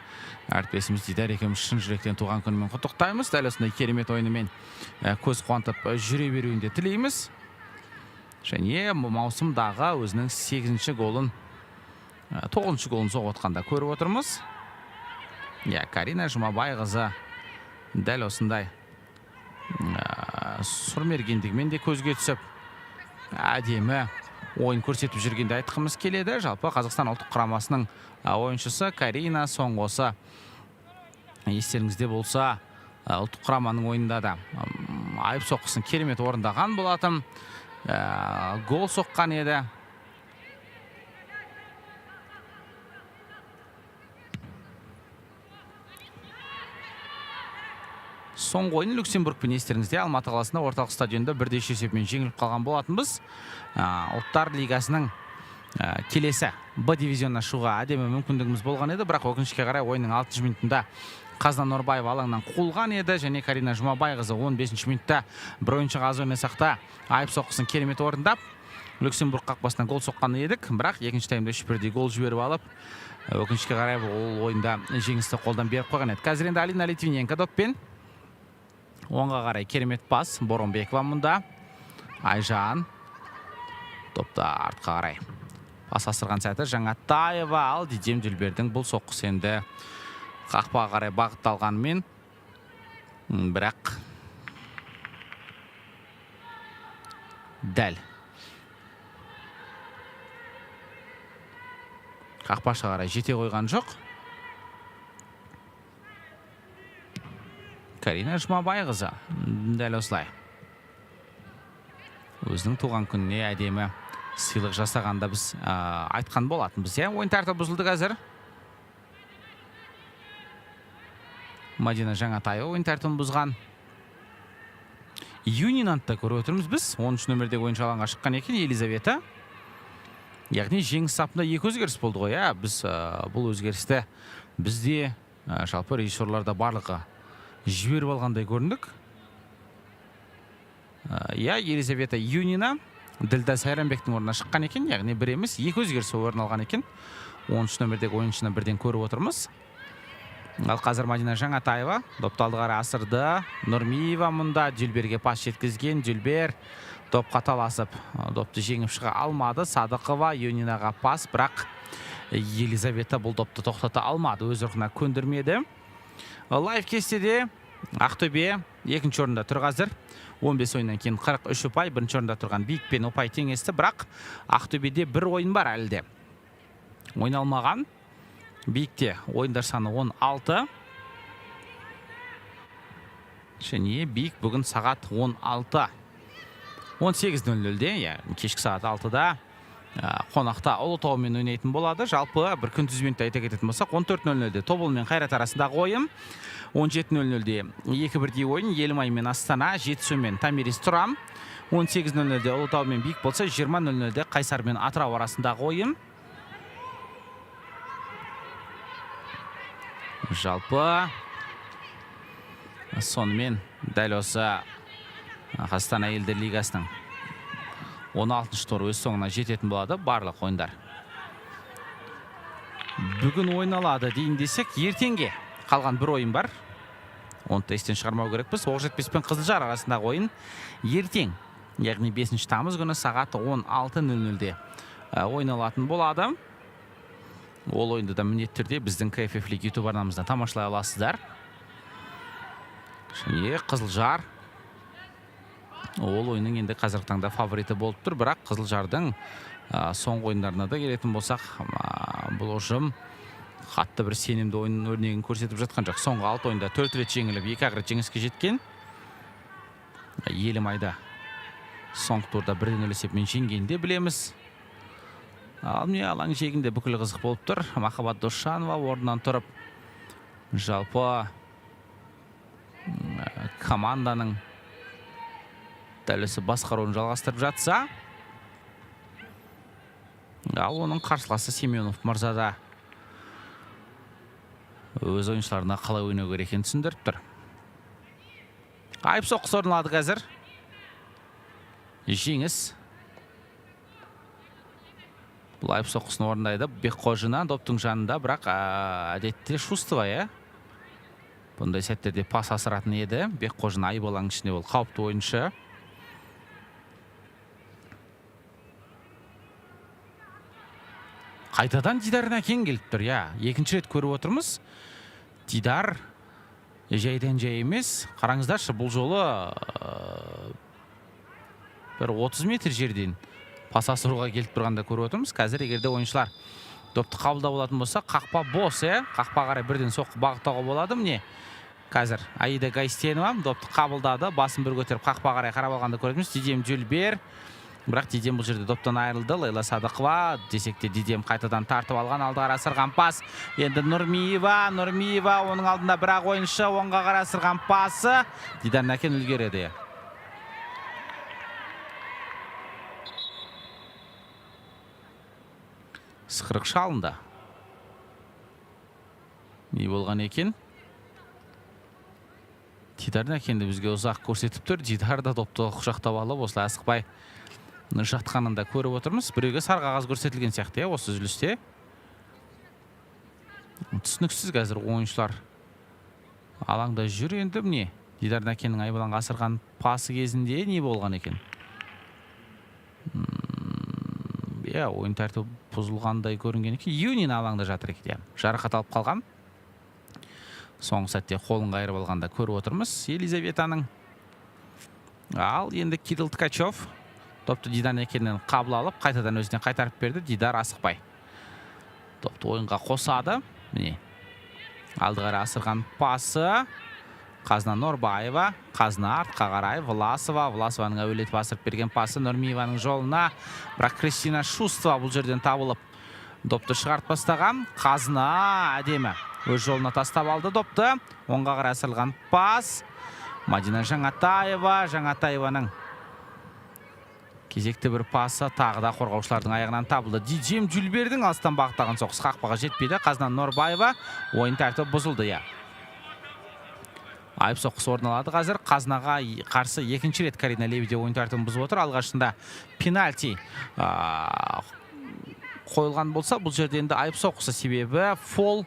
әріптесіміз Дидар екеуміз шын жүректен туған күнімен құттықтаймыз. Дәл осындай керемет ойынымен көз қуантып жүре беруінде тілейміз. Және маусымдағы өзінің 8-ші голын, 9-ші голын соғып атқанда көріп отырмыз. Карина Жұмабайқызы дәл осындай сұрмергендігімен де көзге түсіп, әдемі ойын көрсетіп жүргенде айтқымыз келеді. Жалпы Қазақстан ұлттық құрамасының ойыншысы Карина соңғысы естеріңізде болса, ұлттық құраманың ойында да айып соққысын керемет орындаған болатын. Гол соққан еді. Соңғы ойын Люксембургпен естеріңізде Алматы қаласында орталық стадионда 1-0 есебімен жеңіліп қалған болатынбыз. Ұлттар лигасының келесі Б дивизионына шығуға әдемі мүмкіндігіміз болған еді, бірақ өкінішке қарай ойынның 6-ші минутында Қазына Норбаева алаңнан қуылған еді және Карина Жұмабайқызы 15-ші минутта бір ойыншыға аз ойнасақта айып соққысын керемет орындап Люксембург қақпасынан гол соққан едік, бірақ екінші таймда 3-1 гол жіберіп алып, өкінішке қарай ол ойында жеңісті қолдан беріп қойған еді. Қазір енді Алина Литвиненко доппен оңға қарай керемет пас, Боронбекова мұнда, Айжан топта артқа қарай пас асырған сәті Жаңатаева, ал Дидем Дүлбердің бұл соққысы енді қақпаға қарай бағытталғанымен, бірақ дәл. Қақпашыға қарай жете қойған жоқ. Карина Жұмабайқызы дәл осылай. Өзінің туған күніне әдемі сыйлық жасағанда біз айтқан болатынбыз. Ойын тәртібі бұзылды қазір. Мадина Жаңатаева ойын тәртібін бұзған. Юнинантта көріп отырмыз біз. 13 нөмірде ойыншы алаңға шыққан екен Елизавета. Яғни жеңіс сапында 2 өзгеріс болды ғой. Біз бұл өзгерісті бізде жалпы режиссерларда барлығы жіберіп алғандай көріндік. Елизавета Юнина Ділда Сайранбектің орнына шыққан екен. Яғни бір емес 2 өзгеріс орын алған екен. 13 нөмірдегі ойыншыны бірден көріп отырмыз. Ал қазір Мадина Жаңатаева допты алдыға асырды. Нұрмиева мұнда Дүлберге пас жеткізген. Дүлбер допқа таласып, допты жеңіп шыға алмады. Садықова Юнинаға пас, бірақ Елизавета бұл допты тоқтата алмады. Өз ұрқына көндірмеді. Лайв кестеде Ақтөбе екінші орында тұр қазір. 15 ойыннан кейін 43 ұпай, бірінші орында тұрған Бейік пен ұпай теңесті, бірақ Ақтөбеде бір ойын бар әлде. Ойналмаған. Бейікте ойындар саны 16. Және Бейік бүгін сағат 16. 18:00-де, кешкі сағат 6-да қонақта Ұлытаумен ойнайтын болады. Жалпы бір күнтізбенді айта кететін болсақ, 14:00-де Тобыл мен Қайрат арасындағы ойын, 17:00-де 2-1 ойын Елімай мен Астана, Жетісу мен Томирис Тұрам, 18:00-де Ұлытау мен Бейік болса, 20:00-де Қайсар мен Атырау арасындағы ойын. Жалпы сонымен дәл осы Қазақстан әйелдер лигасының 16-шы туры өз соңына жететін болады барлық ойындар. Бүгін ойналады дейін десек, ертеңге қалған бір ойын бар. Оны естен шығармау керекпіз. Оқжетпес пен Қызылжар арасындағы ойын ертең, яғни 5 тамыз күні сағат 16:00-де ойналатын болады. Ол ойынды да міндетті түрде біздің КФФ Лиг YouTube арнамыздан тамашалай аласыздар. Және Қызылжар ол ойының енді қазіргі таңда фавориті болып тұр, бірақ Қызылжардың соңғы ойындарына да келетін болсақ, бұл ұжым қатты бір сенімді ойын өрнегін көрсетіп жатқан жоқ. Соңғы 6 ойында 4 рет жеңіліп, 2 рет жеңіске жеткен. Елімайда соңғы турда 1-0 есеппен жеңгенде білеміз. Ал міне алаң жегінде бүкіл қызық болып тұр. Махаббат Досжанова орнынан тұрып, жалпы команданың дәл осы басқаруын жалғастырып жатса, ал оның қарсыласы Семенов мырза да өз ойыншыларына қалай ойнау керек екенін түсіндіріп тұр. Айып соққысы орын алды қазір. Жеңіс. Бұл айып соққысын орындайды Бекқожина доптың жанында, бірақ әдетте Шустова, бұндай сәттерде пас асыратын еді. Бекқожина айып алаң ішінде ол қауіпті ойыншы. Қайтадан Дидар Нәкен келіп тұр, екінші рет көріп отырмыз. Дидар жайдан жай емес. Қараңыздаршы, бұл жолы бір 30 метр жерден пас асыруға келіп тұрғанда көріп отырмыз. Қазір егерде ойыншылар допты қабылдап болатын болса, қақпа бос, қақпа қарай бірден соққы бағыттауға болады. Міне қазір Аида Гайстенова допты қабылдады, басын бір көтеріп қақпа қарай қарап алғанда көріп тұрмыз. Дидем Дүлбер, бірақ Дидем бұл жерде доптан айырылды. Лейла Садықова, десек те Дидем қайтадан тартып алған, алдыға асырған пас. Енді Нұрмиева, оның алдында бірақ ойыншы оңға қарай асырған пасы. Дидар Нәкен үлгереді. Сықырық шалында. Не болған екен? Дидар Нәкенді бізге ұзақ көрсетіп тұр. Дидар да допты құшақтап алып, осылай асықпай жатқанында көріп отырмыз. Біреуге сары қағаз көрсетілген сияқты, осы үзілісте. Түсініксіз қазір ойыншылар алаңда жүр. Енді міне Дидар Нәкеннің айбаланға асырған пасы кезінде не болған екен? Ойын тәртібі бұзылғандай көрінген екен. Юнин алаңда жатыр екен. Жарақат алып қалған. Соңғы сәтте қолын қайырып алғанда көріп отырмыз Елизаветаның. Ал енді Кирилл Ткачев Допты Дидар Некеннен қабыл алып, қайтадан өзіне қайтарып берді. Дидар асықпай. Допты ойынға қосады. Міне. Алды қарай асырған пасы. Қазына Норбаева, Қазына артқа қарай Власова, Власованың әуелетіп асырып берген пасы Нұрмиеваның жолына. Бірақ Кристина Шустова бұл жерден табылып допты шығарып бастаған. Қазына әдемі өз жолына тастап алды допты. Оңға қарай асырылған пас. Мадина Жаңатаеваның кезекті бір пасы тағы да қорғаушылардың аяғынан табылды. Диджем Жүлбердің алыстан бағыттаған соққысы қақпаға жетпейді. Қазына Норбаева, ойын тәртібі бұзылды. Айып соққысы орын алады қазір. Қазынаға қарсы екінші рет Карина Лебедева ойын тәртібін бұзып отыр. Алғашында пенальти қойылған болса, бұл жерде енді айып соққысы, себебі фол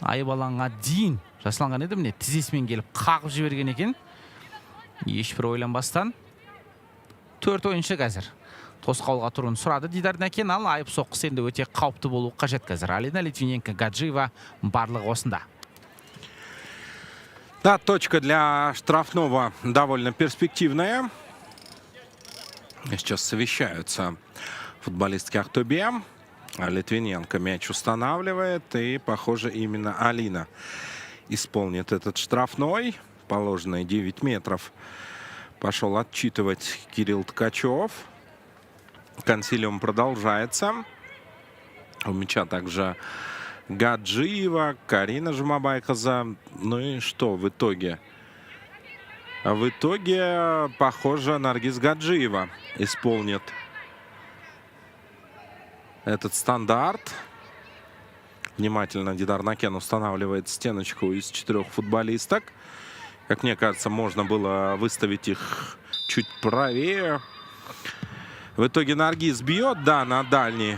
айып алаңға дейін жасалынған еді. Міне тізесімен келіп қағып жіберген екен. Ешбір ойланбастан 4 ойыншы қазір тосқауылға тұруын сұрады Дидар Некен, ал айып соққысы енді өте қауіпті болу қажет қазір. Алина Литвиненко, Гаджиева барлығы осында. Да, точка для штрафного довольно перспективная. Сейчас совещаются футболистки Актобе. Литвиненко мяч устанавливает, и, похоже, именно Алина исполнит этот штрафной. Положенные 9 метров пошел отчитывать Кирилл Ткачев. Консилиум продолжается. У мяча также Гаджиева, Карина Жумабайказа. Ну и что в итоге? В итоге, похоже, Наргиз Гаджиева исполнит этот стандарт. Внимательно Дидар Некен устанавливает стеночку из 4 футболисток. Как мне кажется, можно было выставить их чуть правее. В итоге Наргиз бьет, да, на дальний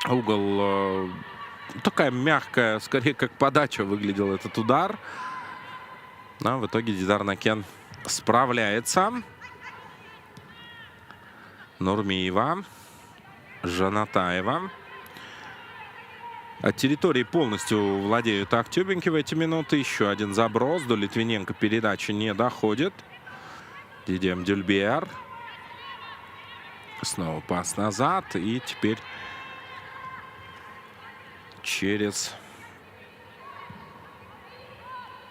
угол. Такая мягкая, скорее как подача выглядел этот удар. Но в итоге Дидар Некен справляется. Нурмиева, Жанатаева. От территории полностью владеют актюбинки в эти минуты. Еще один заброс. До Литвиненко передачи не доходит. Дидем Дюльбер. Снова пас назад. И теперь через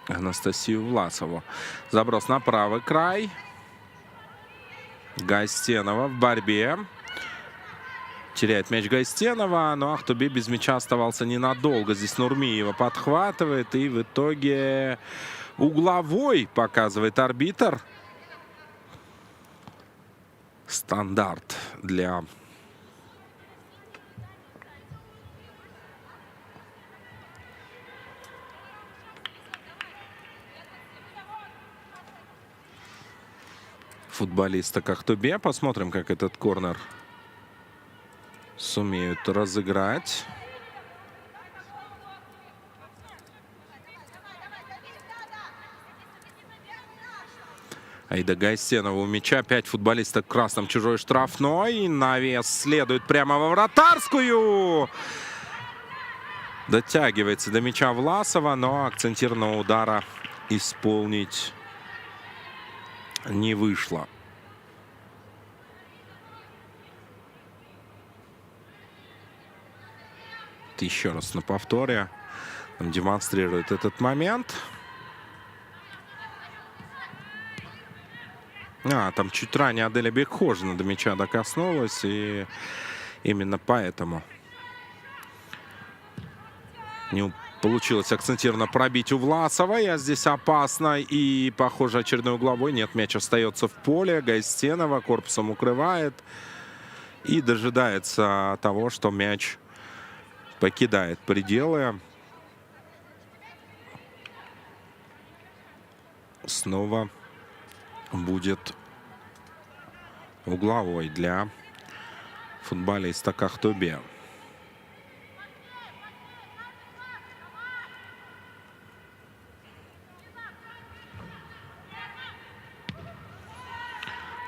Анастасию Власову. Заброс на правый край. Гайстенова в борьбе. Теряет мяч Гайстенова, но Актобе без мяча оставался ненадолго. Здесь Нурмиева подхватывает, и в итоге угловой показывает арбитр. Стандарт для футболиста Актобе. Посмотрим, как этот корнер сумеют разыграть. Аида Гайстенова у мяча. 5 футболисток в красном, чужой штрафной. Навес следует прямо во вратарскую. Дотягивается до мяча Власова, но акцентированного удара исполнить не вышло. Еще раз на повторе он демонстрирует этот момент. Там чуть ранее Аделя Бекхожина до мяча докоснулась, и именно поэтому не получилось акцентированно пробить у Власовой. А здесь опасно, и, похоже, очередной угловой. Нет, мяч остается в поле. Гайстенова корпусом укрывает и дожидается того, что мяч покидает пределы. Снова будет угловой для футболиста Актобе.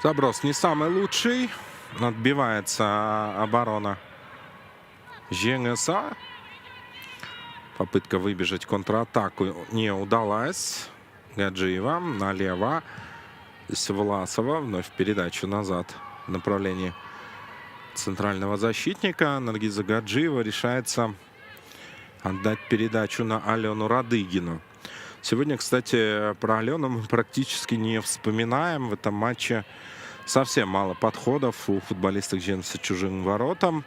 Заброс не самый лучший. Отбивается оборона Женеса. Попытка выбежать в контратаку не удалась. Гаджиева налево. Здесь Власова. Вновь передачу назад в направлении центрального защитника. Наргиза Гаджиева решается отдать передачу на Алену Радыгину. Сегодня, кстати, про Алену мы практически не вспоминаем. В этом матче совсем мало подходов у футболисток Женеса чужим воротам.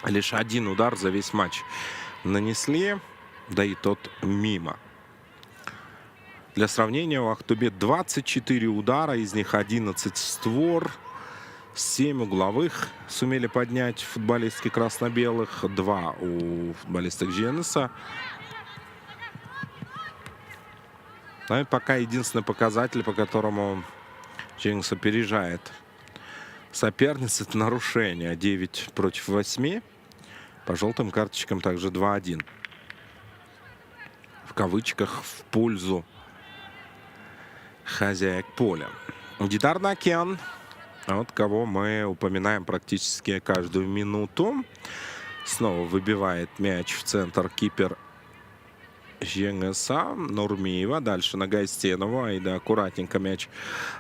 Лишь один удар за весь матч нанесли, да и тот мимо. Для сравнения, у Ахтубе 24 удара, из них 11 в створ, 7 угловых сумели поднять футболистки красно-белых, 2 у футболисток Женеса. Ну и пока единственный показатель, по которому Женес опережает соперниц, это нарушение. 9 против 8. По желтым карточкам также 2-1. В кавычках в пользу хозяек поля. Дидар Накен. Вот кого мы упоминаем практически каждую минуту. Снова выбивает мяч в центр кипер Женеса Нурмиева. Дальше на Гайстенову. И да, аккуратненько мяч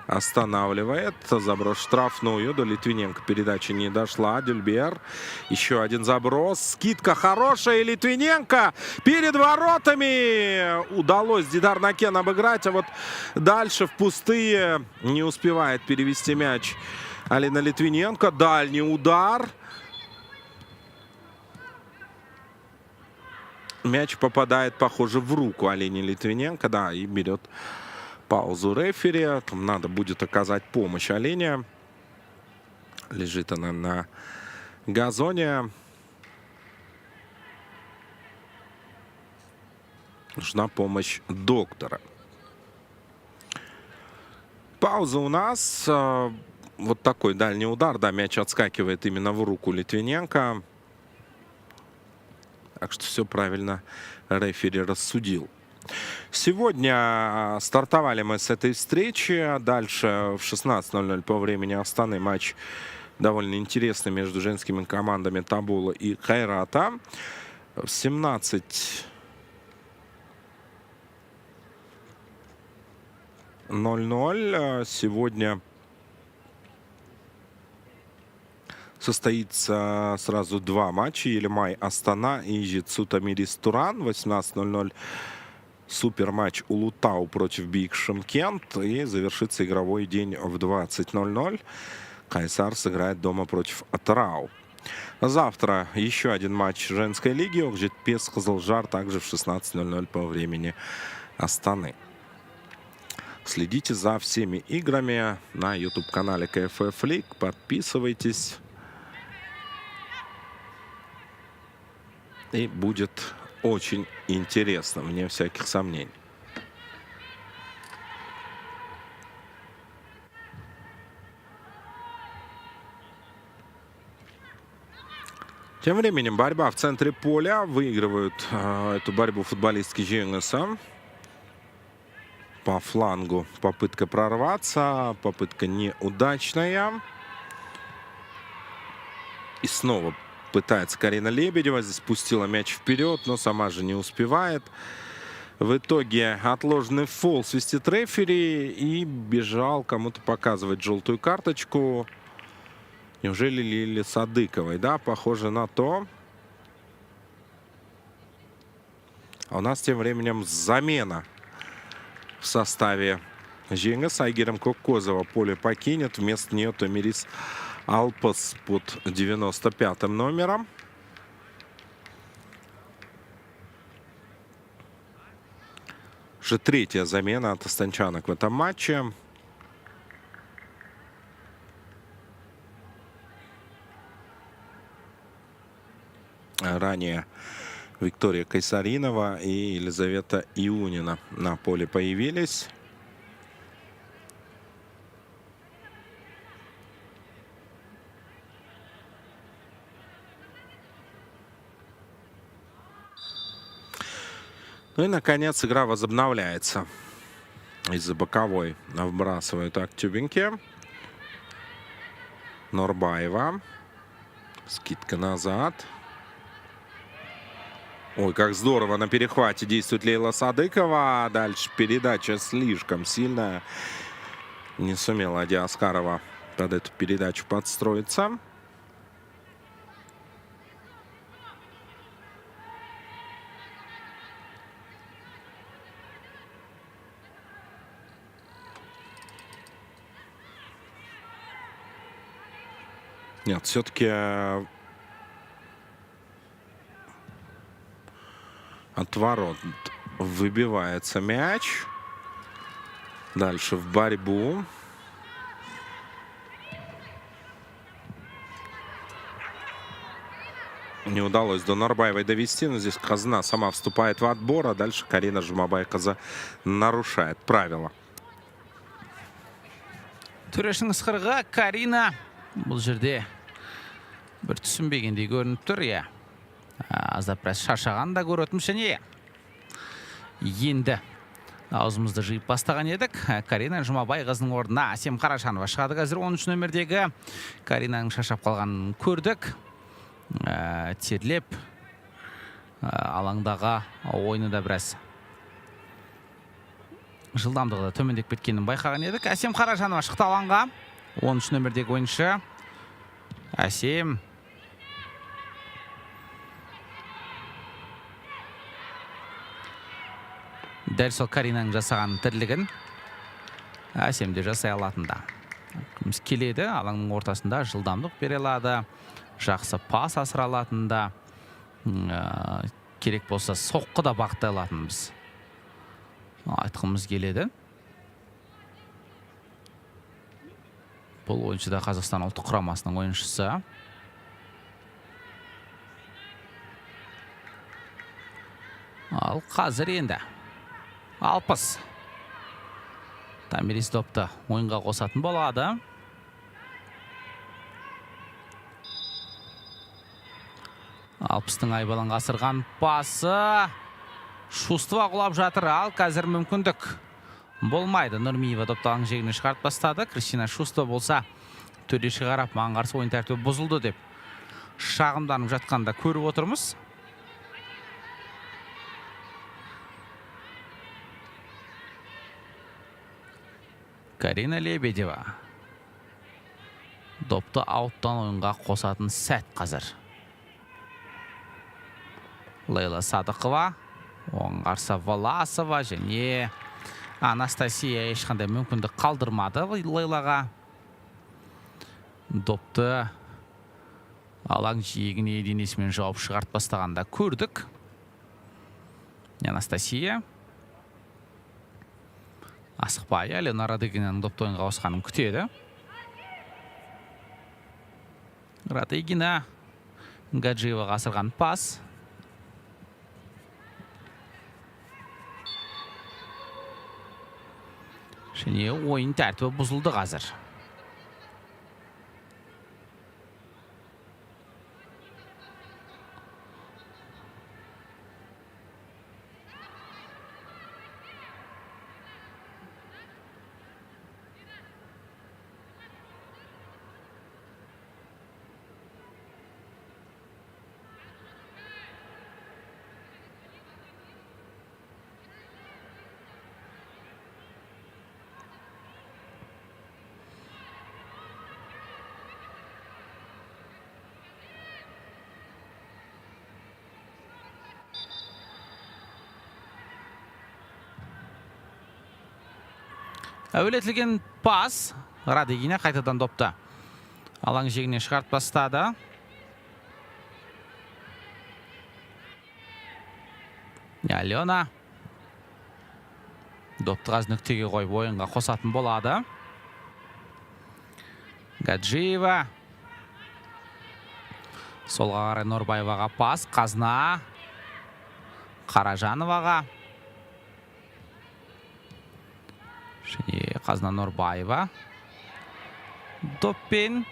останавливает. Заброс штрафную. До Литвиненко передача не дошла. Дюльбер. Еще один заброс. Скидка хорошая. И Литвиненко перед воротами. Удалось Дидар Накен обыграть. А вот дальше в пустые не успевает перевести мяч Алина Литвиненко. Дальний удар. Мяч попадает, похоже, в руку Алене Литвиненко. Да, и берет паузу рефери. Там надо будет оказать помощь Алене. Лежит она на газоне. Нужна помощь доктора. Пауза у нас. Вот такой дальний удар. Да, мяч отскакивает именно в руку Литвиненко. Так что все правильно рефери рассудил. Сегодня стартовали мы с этой встречи. Дальше в 16:00 по времени Астаны матч довольно интересный между женскими командами Тобола и Кайрата. В 17:00 сегодня состоится сразу два матча. Елимай Астана и Житсу Тамирис Туран. 18:00 суперматч Улутау против Биг Шымкент. И завершится игровой день в 20:00. Кайсар сыграет дома против Атырау. Завтра еще один матч женской лиги. Окжетпес Кызылжар также в 16:00 по времени Астаны. Следите за всеми играми на YouTube-канале КФФ Лиг. Подписывайтесь. И будет очень интересно, вне всяких сомнений. Тем временем борьба в центре поля. Выигрывают эту борьбу футболистки Женеса. По флангу попытка прорваться. Попытка неудачная. И снова пытается Карина Лебедева. Здесь пустила мяч вперед, но сама же не успевает. В итоге отложенный фол свистит рефери. И бежал кому-то показывать желтую карточку. Неужели Лили Садыковой? Да, похоже на то. А у нас тем временем замена в составе Женеса. Айгерем Кокозова поле покинет. Вместо нее Томирис Алпас под 95-м номером. Уже третья замена от астанчанок в этом матче. Ранее Виктория Кайсаринова и Елизавета Иунина на поле появились. Ну и, наконец, игра возобновляется. Из-за боковой вбрасывают Актюбинки. Норбаева. Скидка назад. Ой, как здорово на перехвате действует Лейла Садыкова. Дальше передача слишком сильная. Не сумела Диаскарова под эту передачу подстроиться. Нет, все-таки от ворот выбивается мяч. Дальше в борьбу. Не удалось до Норбаевой довести, но здесь Казна сама вступает в отбор, а дальше Карина Жұмабай-Қазы нарушает правила. Төрешінің ысқырға Карина бұл жерде бір түсінбегендей көрініп тұр, иә. Аздап біраз шаршаған да көретін және енді аузымызды жиып бастаған едік. Карина Жұмабай-Қазының орнына Әсем Қарашанова шығады. Қазір 13 нөмірдегі Каринаның шаршап қалғанын көрдік. Терлеп алаңдағы ойыны да біраз жылдамдығы да төмендеп кеткенін байқаған едік. Әсем Қарашанова шықты алаңға. 13 нөмірдегі ойыншы. Әсем. Дәл сол Каринаның жасаған тірлігін Әсемде жасай алатында. Келеді, алаңның ортасында жылдамдық бере алады. Жақсы пас асыра алатында. Керек болса соққы да бақтай алатынбыз айтқымыз келеді. Бұл ойыншы да Қазақстан ұлттық құрамасының ойыншысы. Ал қазір енді 60. Тамирис допты ойынға қосатын болады. Алпыстың Айбаланға асырған пасы. Шустова құлап жатыр. Ал қазір мүмкіндік болмайды. Нұрмиева допталың жегіне шығарып бастады. Кристина Шустова болса төреші қарап маған қарсы ойын тәртібі бұзылды деп шағымданып жатқанда көріп отырмыз. Карина Лебедева допты ауттан ойынға қосатын сәт қазір. Лейла Садықова, оң қарсы Валасова және Анастасия ешқандай мүмкіндік қалдырмады Лейлаға. Допты алаң жиегіне денесімен жауып шығарт бастағанда көрдік. Анастасия асықпай Алена Радыгинаның допты ойынға қосқанын күтеді. Радыгина Гаджиеваға асырған пас. Және ойын тәртібі бұзылды қазір. Әуелетілген пас. Радыгина қайтадан допты алаң жегіне шығарт бастады. Алена допты қаз нүктеге қойып ойынға қосатын болады. Гаджиева солға қарай Норбаеваға пас. Қазна Қаражановаға. Және Қазна Норбаева доппен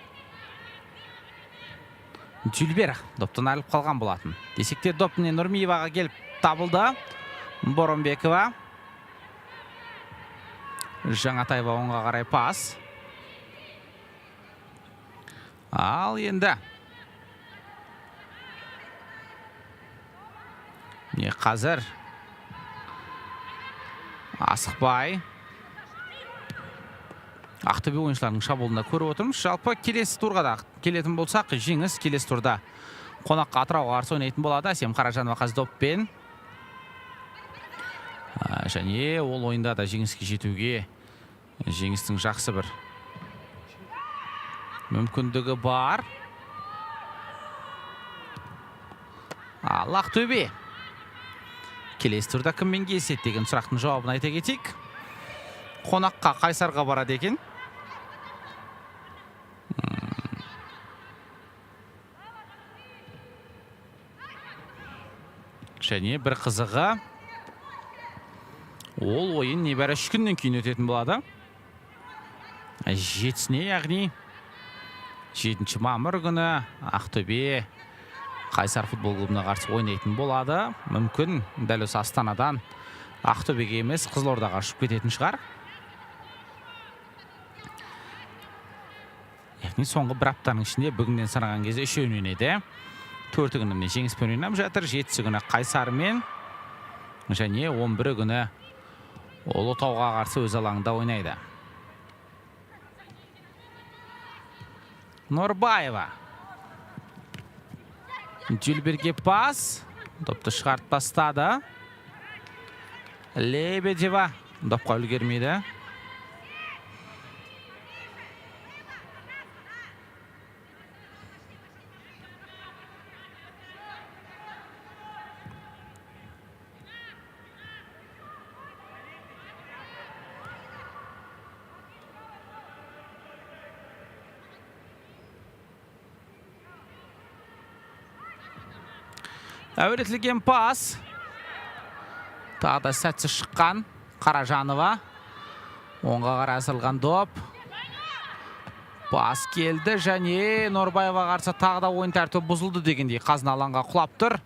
Дюльбер доптан алып қалған болатын. Десекте доппен Нұрмиеваға келіп табылды. Боромбекова Жаңатаева оңға қарай пас. Ал енді қазір асықпай Ақтөбе ойыншыларының шабуылында көріп отырмыз. Жалпы келесі турға да келетін болсақ, жеңіс келесі турда қонаққа Атырауға қарсы ойнайтын болады. Әсем Қаражанова Қаздоппен. Және ол ойында да жеңіске жетуге жеңістің жақсы бір мүмкіндігі бар. Ал Ақтөбе келесі турда кіммен кездеседі деген сұрақтың жауабын айта кетейік. Қонаққа Қайсарға барады екен. Және бір қызығы, ол ойын небәрі 3 күннен кейін өтетін болады. 7-сіне, яғни 7 мамыр күні Ақтөбе Қайсар футбол клубына қарсы ойнайтын болады. Мүмкін дәл осы Астанадан Ақтөбеге емес Қызылордаға ұшып кететін шығар. Яғни соңғы бір аптаның ішінде бүгіннен санаған кезде 3 ойнайды. 4 күніне жеңіспен ойнап жатыр. 7 күні Қайсармен және 11 күні Ұлытауға қарсы өз алаңында ойнайды. Норбаева. Дюльберге пас. Допты шығарып тастады. Лебедева допқа үлгермейді. Әуретілген пас. Тағы да сәтсіз шыққан Қаражанова. Оңға қарай асырылған доп. Пас келді және Норбаева қарсы тағы да ойын тәртібі бұзылды дегендей Қазына алаңға құлап тұр.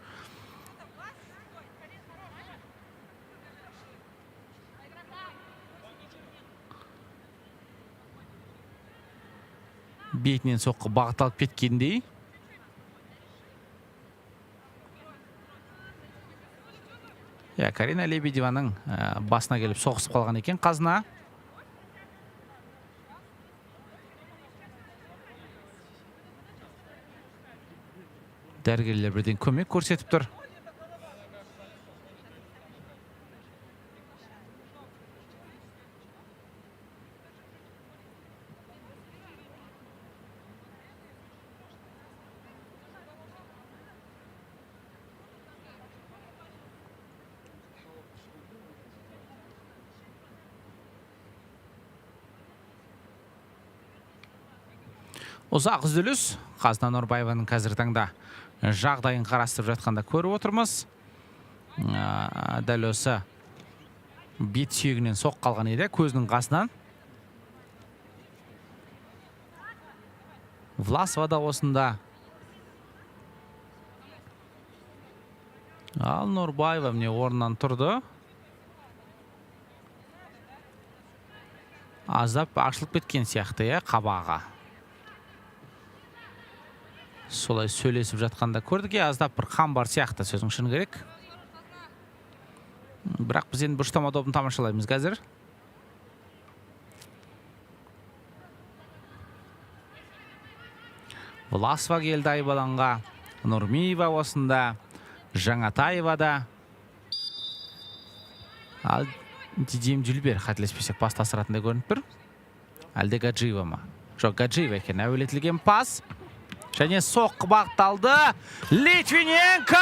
Бетінен соққы бағытталып кеткендей. Карина Лебедеваның басына келіп соғысып қалған екен Қазына. Дәрігерлер бірден көмек көрсетіп тұр. Ұзақ үзіліс. Қазына Норбаеваның қазір таңда жағдайын қарастырып жатқанда көріп отырмыз. Дәл осы бет сүйегінен соқ қалған еді көзінің қасынан. Власова да осында. Ал Норбаева міне орнынан тұрды. Аздап ашылып кеткен сияқты, қабағы. Солай сөйлесіп жатқанда көрдік, аздап бір қан бар сияқты сөзің шыны керек. Бірақ біз енді бұрыштама добын тамашалаймыз қазір. Власова келді Айбаланға. Нұрмиева осында. Жаңатаева да. Ал Дидем Дюльбер қателеспесек пас тасыратындай көрініп тұр. Әлде Гаджиева ма? Жоқ, Гаджиева екен. Әуелетілген пас. Және соққы бағытталды. Литвиненко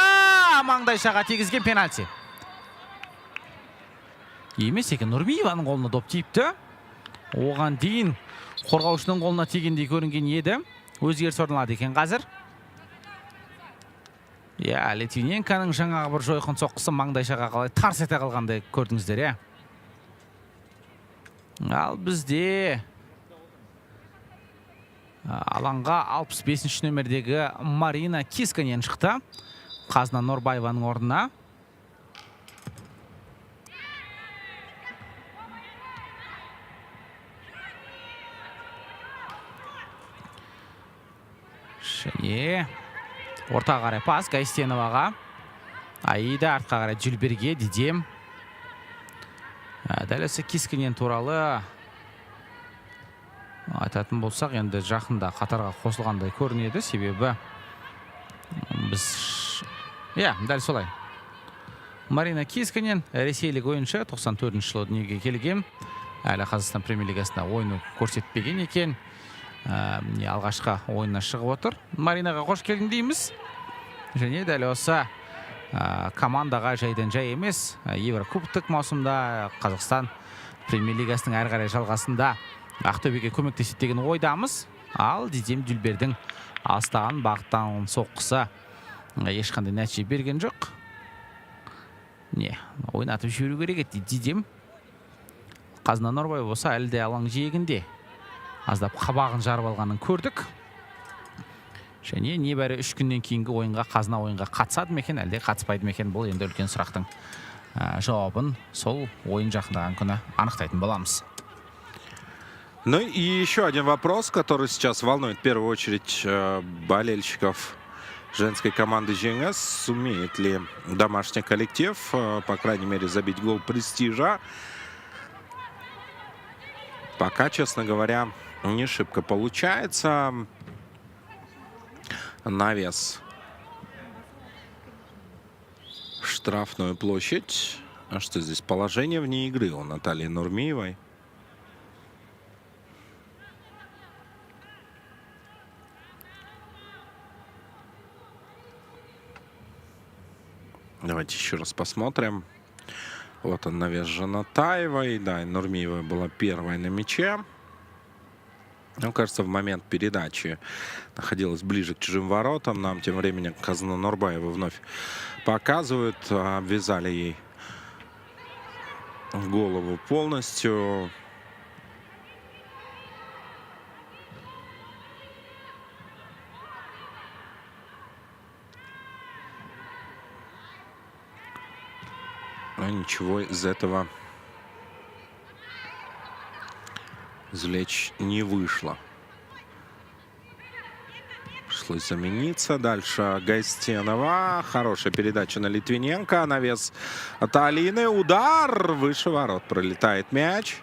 маңдайшаға тигізген пенальти. Емес екен, Нұрмиеваның қолына доп тиіпті. Оған дейін қорғаушының қолына тигендей көрінген еді. Өзгеріс орналады екен қазір. Литвиненконың жаңағы бір жойқын соққысы маңдайшаға қалай тарс ете қалғандай көрдіңіздер, Ал бізде алаңға 65-ші нөмірдегі Марина Кисканен шықты. Қазына Норбаеваның орнына. Және орта қарай пас Гайстеноваға. Аида артқа қарай Дюльберге, Дидем. Дәл осы Кисканен туралы айтатын болсақ, енді жақында қатарға қосылғандай көрінеді, себебі біз дәл солай. Марина Кисканен, ресейлік ойыншы, 94 жылы дүниеге келген. Әлі Қазақстан премьер-лигасында ойыны көрсетпеген екен. Алғашқы ойынына шығып отыр. Маринаға қош келдің дейміз. Және дәл осы командаға жайдан жай емес, Еврокубоктық маусымда Қазақстан премьер-лигасының әрі қарай жалғасында Ақтөбеге көмектеседі деген ойдамыз. Ал Дидем Дюльбердің алыстаған бағыттан соққысы ешқандай нәтиже берген жоқ. Ойнатып жіберу керек еді Дидем. Қазына Норбай болса әлі де алаң жиегінде аздап қабағын жарып алғанын көрдік. Және небәрі 3 күннен кейінгі ойынға, Қазына ойынға қатысады ма екен, әлде қатыспайды ма екен, бұл енді үлкен сұрақтың жауабын сол ойын жақындаған күні анықтайтын боламыз. Ну и еще один вопрос, который сейчас волнует в первую очередь болельщиков женской команды ЖНС. Сумеет ли домашний коллектив, по крайней мере, забить гол престижа? Пока, честно говоря, не шибко получается. Навес. Штрафную площадь. А что здесь? Положение вне игры у Натальи Нурмиевой. Давайте еще раз посмотрим. Вот он, навес Жанатаевой. Да, Нурмиева была первой на мяче. Мне кажется, в момент передачи находилась ближе к чужим воротам. Нам тем временем Казана Нурбаева вновь показывают. Обвязали ей голову полностью. Но ничего из этого извлечь не вышло. Пришлось замениться. Дальше Гайстенова. Хорошая передача на Литвиненко. Навес от Алины. Удар. Выше ворот пролетает мяч.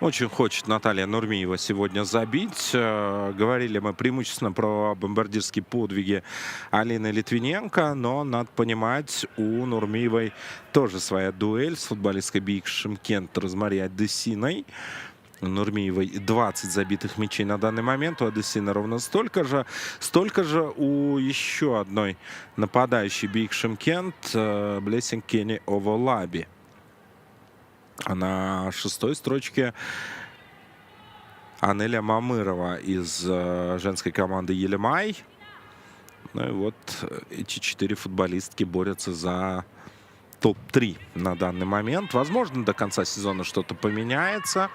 Очень хочет Наталья Нурмиева сегодня забить. Говорили мы преимущественно про бомбардирские подвиги Алины Литвиненко. Но надо понимать, у Нурмиевой тоже своя дуэль с футболисткой БИК Шымкент Розмари Адесиной. У Нурмиевой 20 забитых мячей на данный момент. У Адесины ровно столько же. Столько же у еще одной нападающей БИК Шымкент Блессинг Кенни Оволаби. А на 6-й строчке Анеля Мамырова из женской команды Елемай. Ну и вот эти 4 футболистки борются за топ-3 на данный момент. Возможно, до конца сезона что-то поменяется.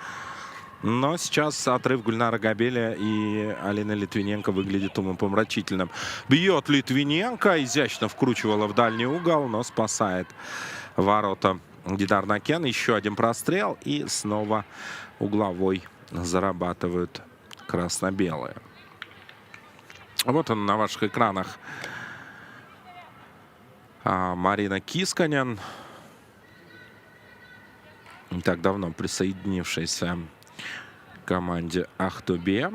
Но сейчас отрыв Гульнара Габеля и Алины Литвиненко выглядит умопомрачительным. Бьет Литвиненко, изящно вкручивала в дальний угол, но спасает ворота Дидар Накен. Еще один прострел, и снова угловой зарабатывают красно-белые. Вот он на ваших экранах. Марина Кисканен, не так давно присоединившаяся к команде Ахтубе.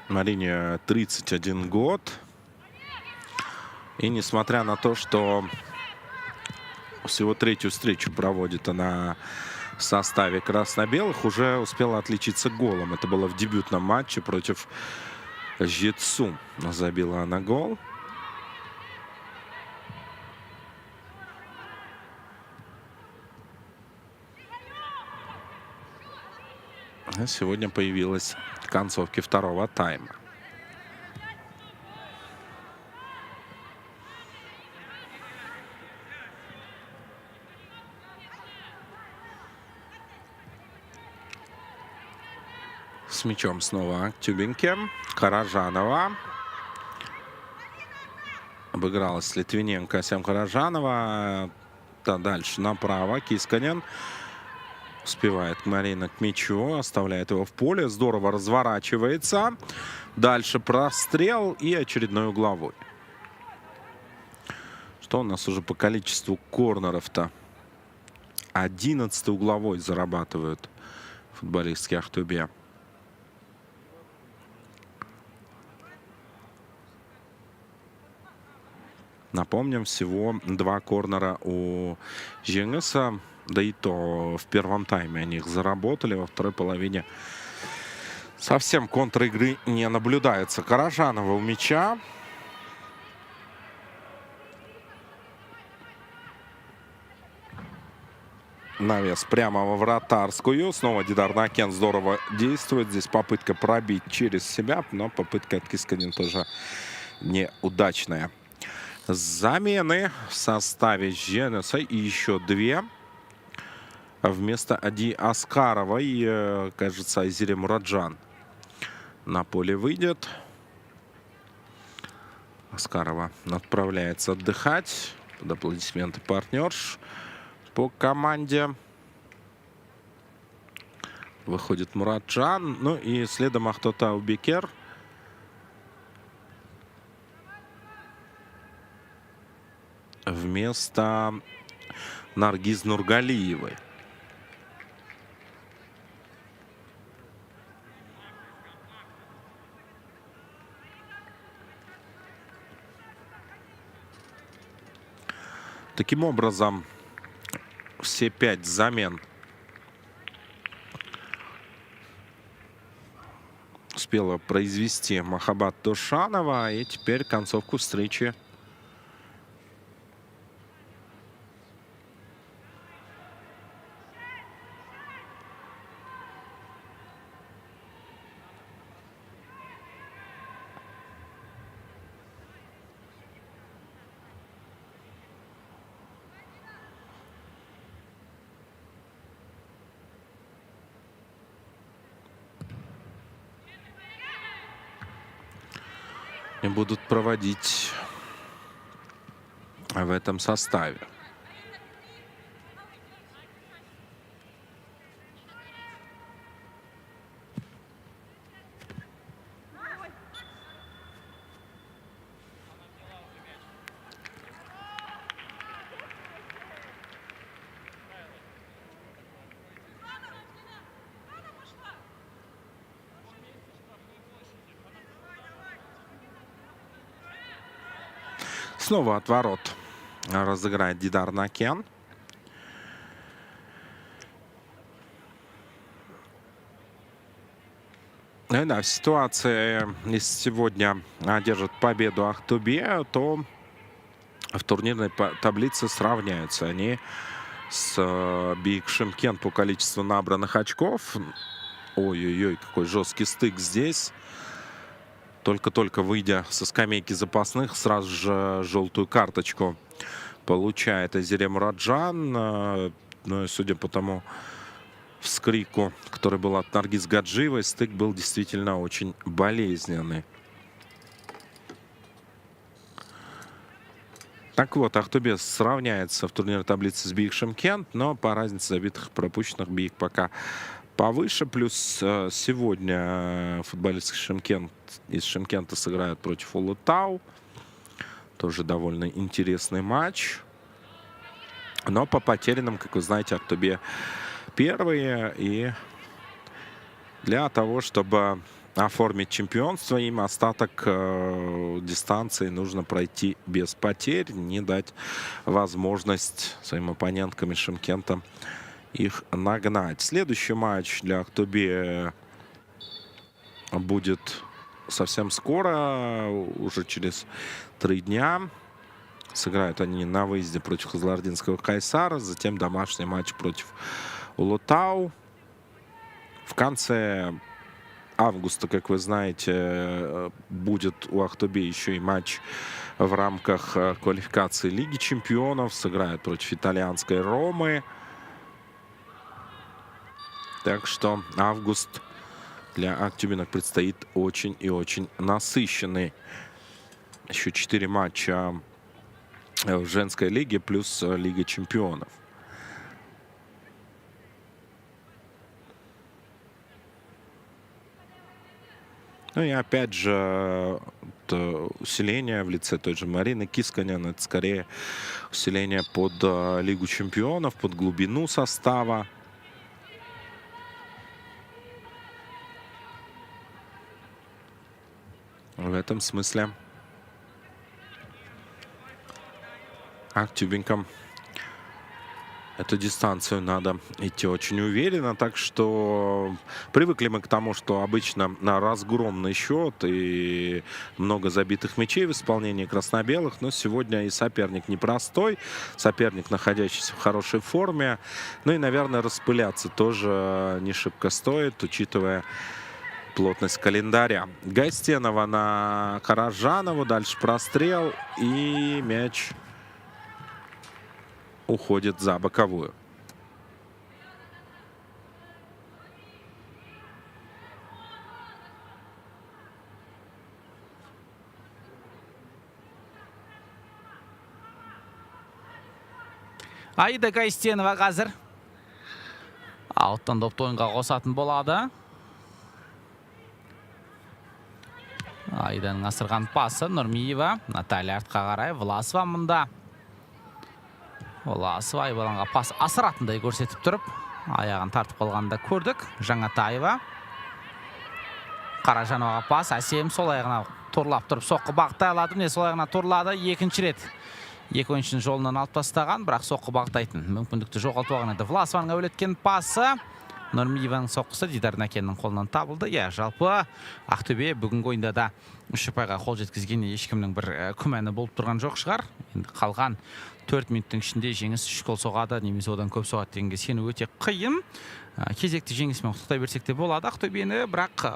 Марине 31 год. И несмотря на то, что всего 3-ю встречу проводит она в составе красно-белых, уже успела отличиться голом. Это было в дебютном матче против Житсу. Забила она гол. А сегодня появилась в концовке второго тайма. С мячом снова Тюбинке. Каражанова. Обыгралась Литвиненко, Сям Каражанова. Да, дальше направо. Кисканен. Успевает Марина к мячу. Оставляет его в поле. Здорово разворачивается. Дальше прострел и очередной угловой. Что у нас уже по количеству корнеров-то? 11-й угловой зарабатывают футболистки Ахтубе. Напомним, всего 2 корнера у Жеңіса. Да и то в первом тайме они их заработали. Во второй половине совсем контр-игры не наблюдается. Каражанова у мяча. Навес прямо во вратарскую. Снова Дидар Накен здорово действует. Здесь попытка пробить через себя, но попытка от Кисканин тоже неудачная. Замены в составе Жеңіса и еще 2. Вместо Ади Аскаровой, кажется, Айзире Мураджан на поле выйдет. Аскарова отправляется отдыхать. Под аплодисменты партнерш по команде. Выходит Мураджан. Ну и следом Ахтотау Бекер. Вместо Наргиз Нургалиевой. Таким образом, все 5 замен успела произвести Махаббат Тошанова. И теперь концовку встречи будут проводить в этом составе. Снова от ворот разыграет Дидар Накен. Да, в ситуации, если сегодня одержит победу Ахтубе, то в турнирной таблице сравняются они с Бийик Шымкент по количеству набранных очков. Ой-ой-ой, какой жесткий стык здесь. Только-только выйдя со скамейки запасных, сразу же желтую карточку получает Айзире Мураджан. Ну и судя по тому вскрику, который был от Наргиз Гаджиевой, стык был действительно очень болезненный. Так вот, Ахтубе сравняется в турнирной таблице с Бийик Шымкент, но по разнице забитых пропущенных Бийик пока повыше. Плюс сегодня футболисты из Шымкента сыграют против Улутау. Тоже довольно интересный матч. Но по потерянным, как вы знаете, Ахтубе первые. И для того, чтобы оформить чемпионство, им остаток дистанции нужно пройти без потерь. Не дать возможность своим оппоненткам из Шымкента их нагнать. Следующий матч для Ахтубе будет совсем скоро, уже через 3 дня. Сыграют они на выезде против Хазлардинского Кайсара, затем домашний матч против Улутау. В конце августа, как вы знаете, будет у Ахтубе еще и матч в рамках квалификации Лиги чемпионов. Сыграют против итальянской Ромы. Так что август для актюбинок предстоит очень и очень насыщенный. Еще 4 матча в женской лиге плюс Лига чемпионов. Ну и опять же усиление в лице той же Марины Кисканян. Это скорее усиление под Лигу чемпионов, под глубину состава. В этом смысле Актюбинкам эту дистанцию надо идти очень уверенно, так что привыкли мы к тому, что обычно на разгромный счет и много забитых мячей в исполнении красно-белых, но сегодня и соперник непростой, соперник, находящийся в хорошей форме, ну и, наверное, распыляться тоже не шибко стоит, учитывая плотность календаря. Гайстенова на Каражанову, дальше прострел и мяч уходит за боковую. Аида Гайстенова қазір ауттан допты ойынға қосатын болады. Аиданың асырған пасы Нұрмиева, Наталья артқа қарай, Власова мұнда. Власова Айбаланға пас асыратындай көрсетіп тұрып, аяғын тартып қалғанда көрдік. Жаңатаева. Қаражановаға пас, әсем сол аяғына торлап тұрып, соққы бағыттай алады. Міне сол аяғына торлады, екінші рет. Екі ойыншының жолынан алып тастаған, бірақ соққы бағыттайтын мүмкіндікті жоғалтып алған еді. Власованың әуелеткен пасы. Нұрмиеваның соққысы Дидар Нәкеннің қолынан табылды. Жалпы Ақтөбе бүгінгі ойында да 3 ұпайға қол жеткізген ешкімнің бір күмәні болып тұрған жоқ шығар. Қалған 4 минуттың ішінде жеңіс 3 гол соғады, немесе одан көп соғады дегенге сену өте қиын. Кезекті жеңісімен құттықтай берсек те болады Ақтөбені, бірақ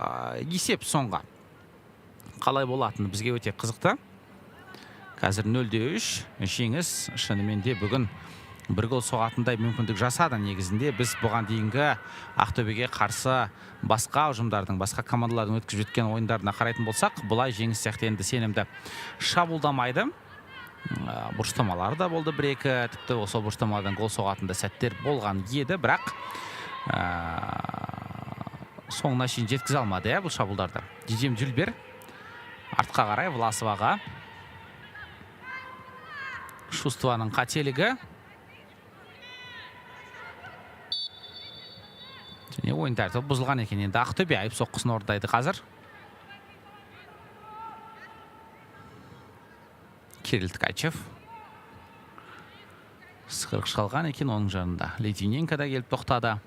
есеп соңға қалай болатыны бізге өте қызықты. Қазір 0-3 жеңіс шынымен де бүгін бір гол соғатындай мүмкіндік жасады. Негізінде біз бұған дейінгі Ақтөбеге қарсы басқа ұжымдардың, басқа командалардың өткізіп жеткен ойындарына қарайтын болсақ, бұлай жеңіс сияқты енді сенімді шабуылдамайды. Бұрыштамалар да болды бір-екі, тіпті осы бұрыштамадан гол соғатында сәттер болған еді, бірақ соңына шейін жеткізе алмады бұл шабуылдарды. Дидем Дюльбер артқа қарай Власоваға. Шустованың қателігі. Және ойын тәртібі бұзылған екен. Енді Ақтөбе айып соққысын орындайды қазір. Кирилл Ткачев. Сықырық қалған екен оның жанында. Литвиненко да келіп тоқтады.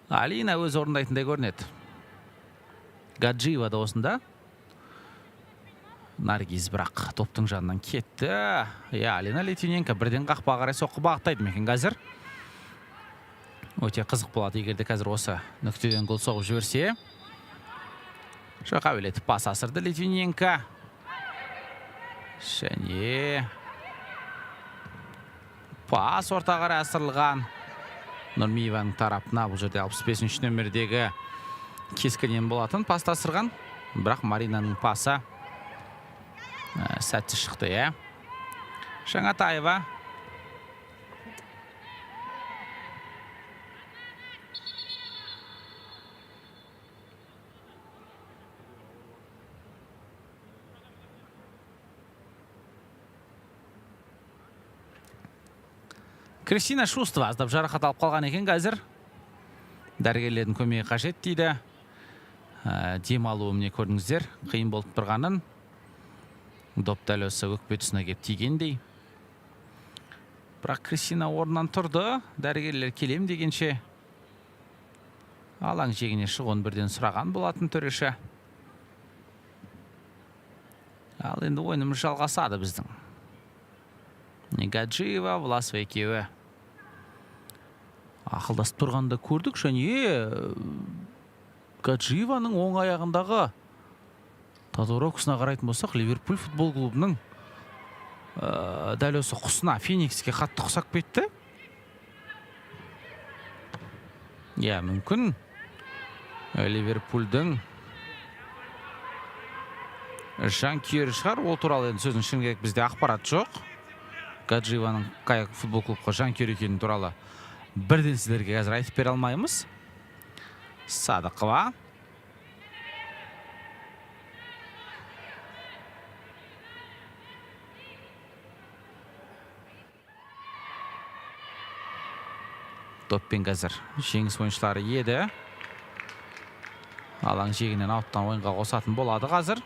Алина өз орындайтындай көрінеді. Гаджиева да осында. Наргиз бірақ топтың жанынан кетті. Алина Литвиненко бірден қақпаға қарай соққы бағыттайды мекен қазір. Өте қызық болады, егерде қазір осы нүктеден гол соғып жіберсе. Жақа өлетіп пас асырды Литвиненко. Және пас орта қарай асырылған. Нұрмиеваның тарапына бұл жерде 65-ші нөмірдегі Кисканен болатын пас тасырған. Бірақ Маринаның пасы сәтті шықты. Жаңатаева. Кристина Шустова аздап жарақат алып қалған екен қазір. Дәрігерлердің көмегі қажет дейді. Демалуы міне көрдіңіздер, қиын болып тұрғанын. Доп дәл осы өкпе тұсына кеп тигендей. Бірақ Кристина орнынан тұрды. Дәрігерлер келем дегенше алаң жегіне шығуын бірден сұраған болатын төреші. Ал енді ойынымыз жалғасады біздің. Гаджиева, Власова екеуі ақылдасып тұрғанда көрдік, және Гаджиеваның оң аяғындағы татуировкасына қарайтын болсақ, Ливерпуль футбол клубының дәл осы құсына, Феникске қатты ұқсап кетті. Мүмкін Ливерпульдің жанкүйері шығар, ол туралы енді сөздің шын керек бізде ақпарат жоқ. Гаджиеваның қай футбол клубқа жанкүйер екені туралы бірден сіздерге қазір айтып бере алмаймыз. Садықова. доппен қазір жеңіс ойыншылары еді. Алаң жегінен ауттан ойынға қосатын болады қазір.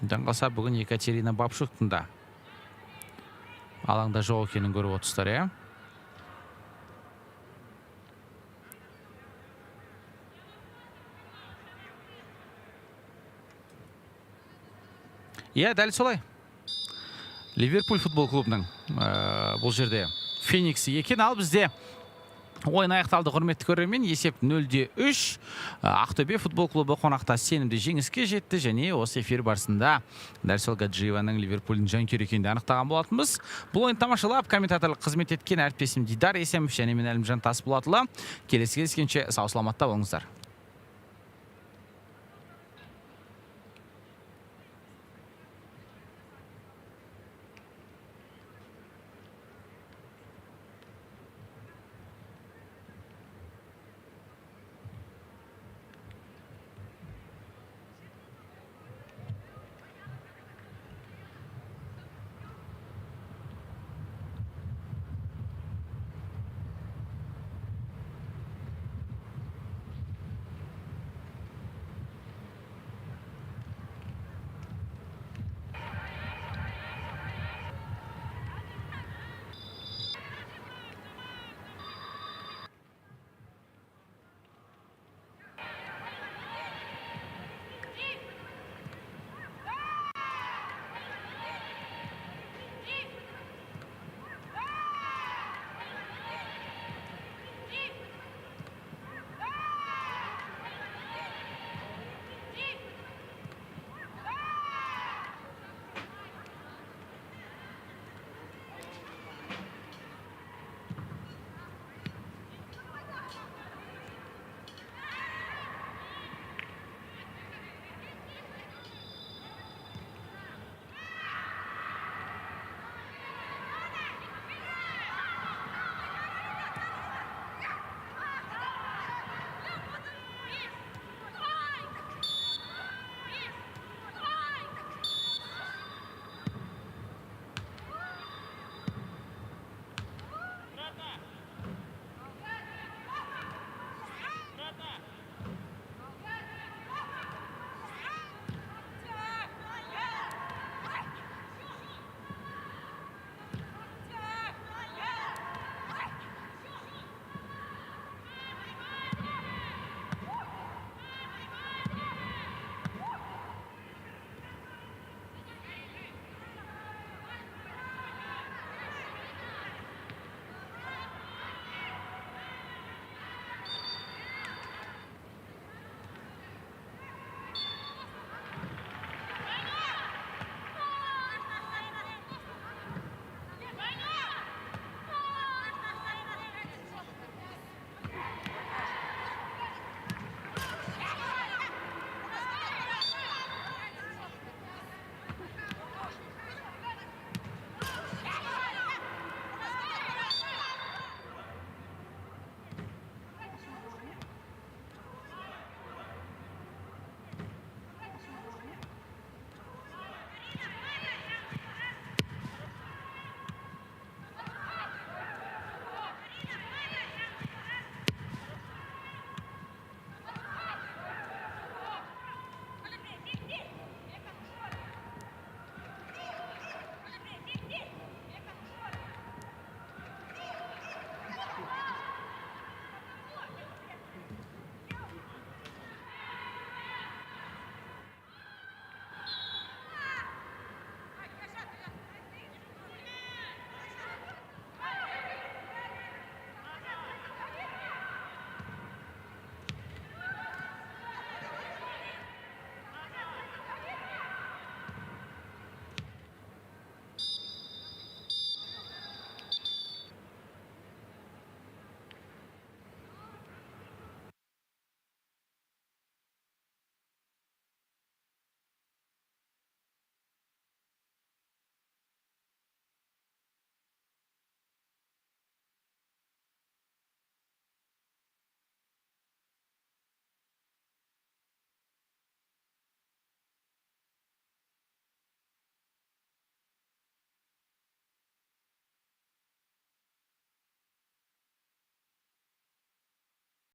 Даңғалса бүгін Екатерина Бабшуктың да алаңда жоқ екенін көріп отырсыздар, иә. Иә, дәл солай. Ливерпуль футбол клубының бұл жерде Фениксі екен, ал бізде ойын аяқталды, құрметті көрермен. Есеп 0-3. Ақтөбе футбол клубы қонақта сенімді жеңіске жетті, және осы эфир барысында Дарсел Гаджиеваның Ливерпульдің жанкүйері екенін анықтаған болатынбыз. Бұл ойын тамашалап, комментаторлық қызмет еткен әріптесім Дидар Есемов және мен Әлімжан Тасболатұлы. Келесі кездескенше сау саламатта болыңыздар.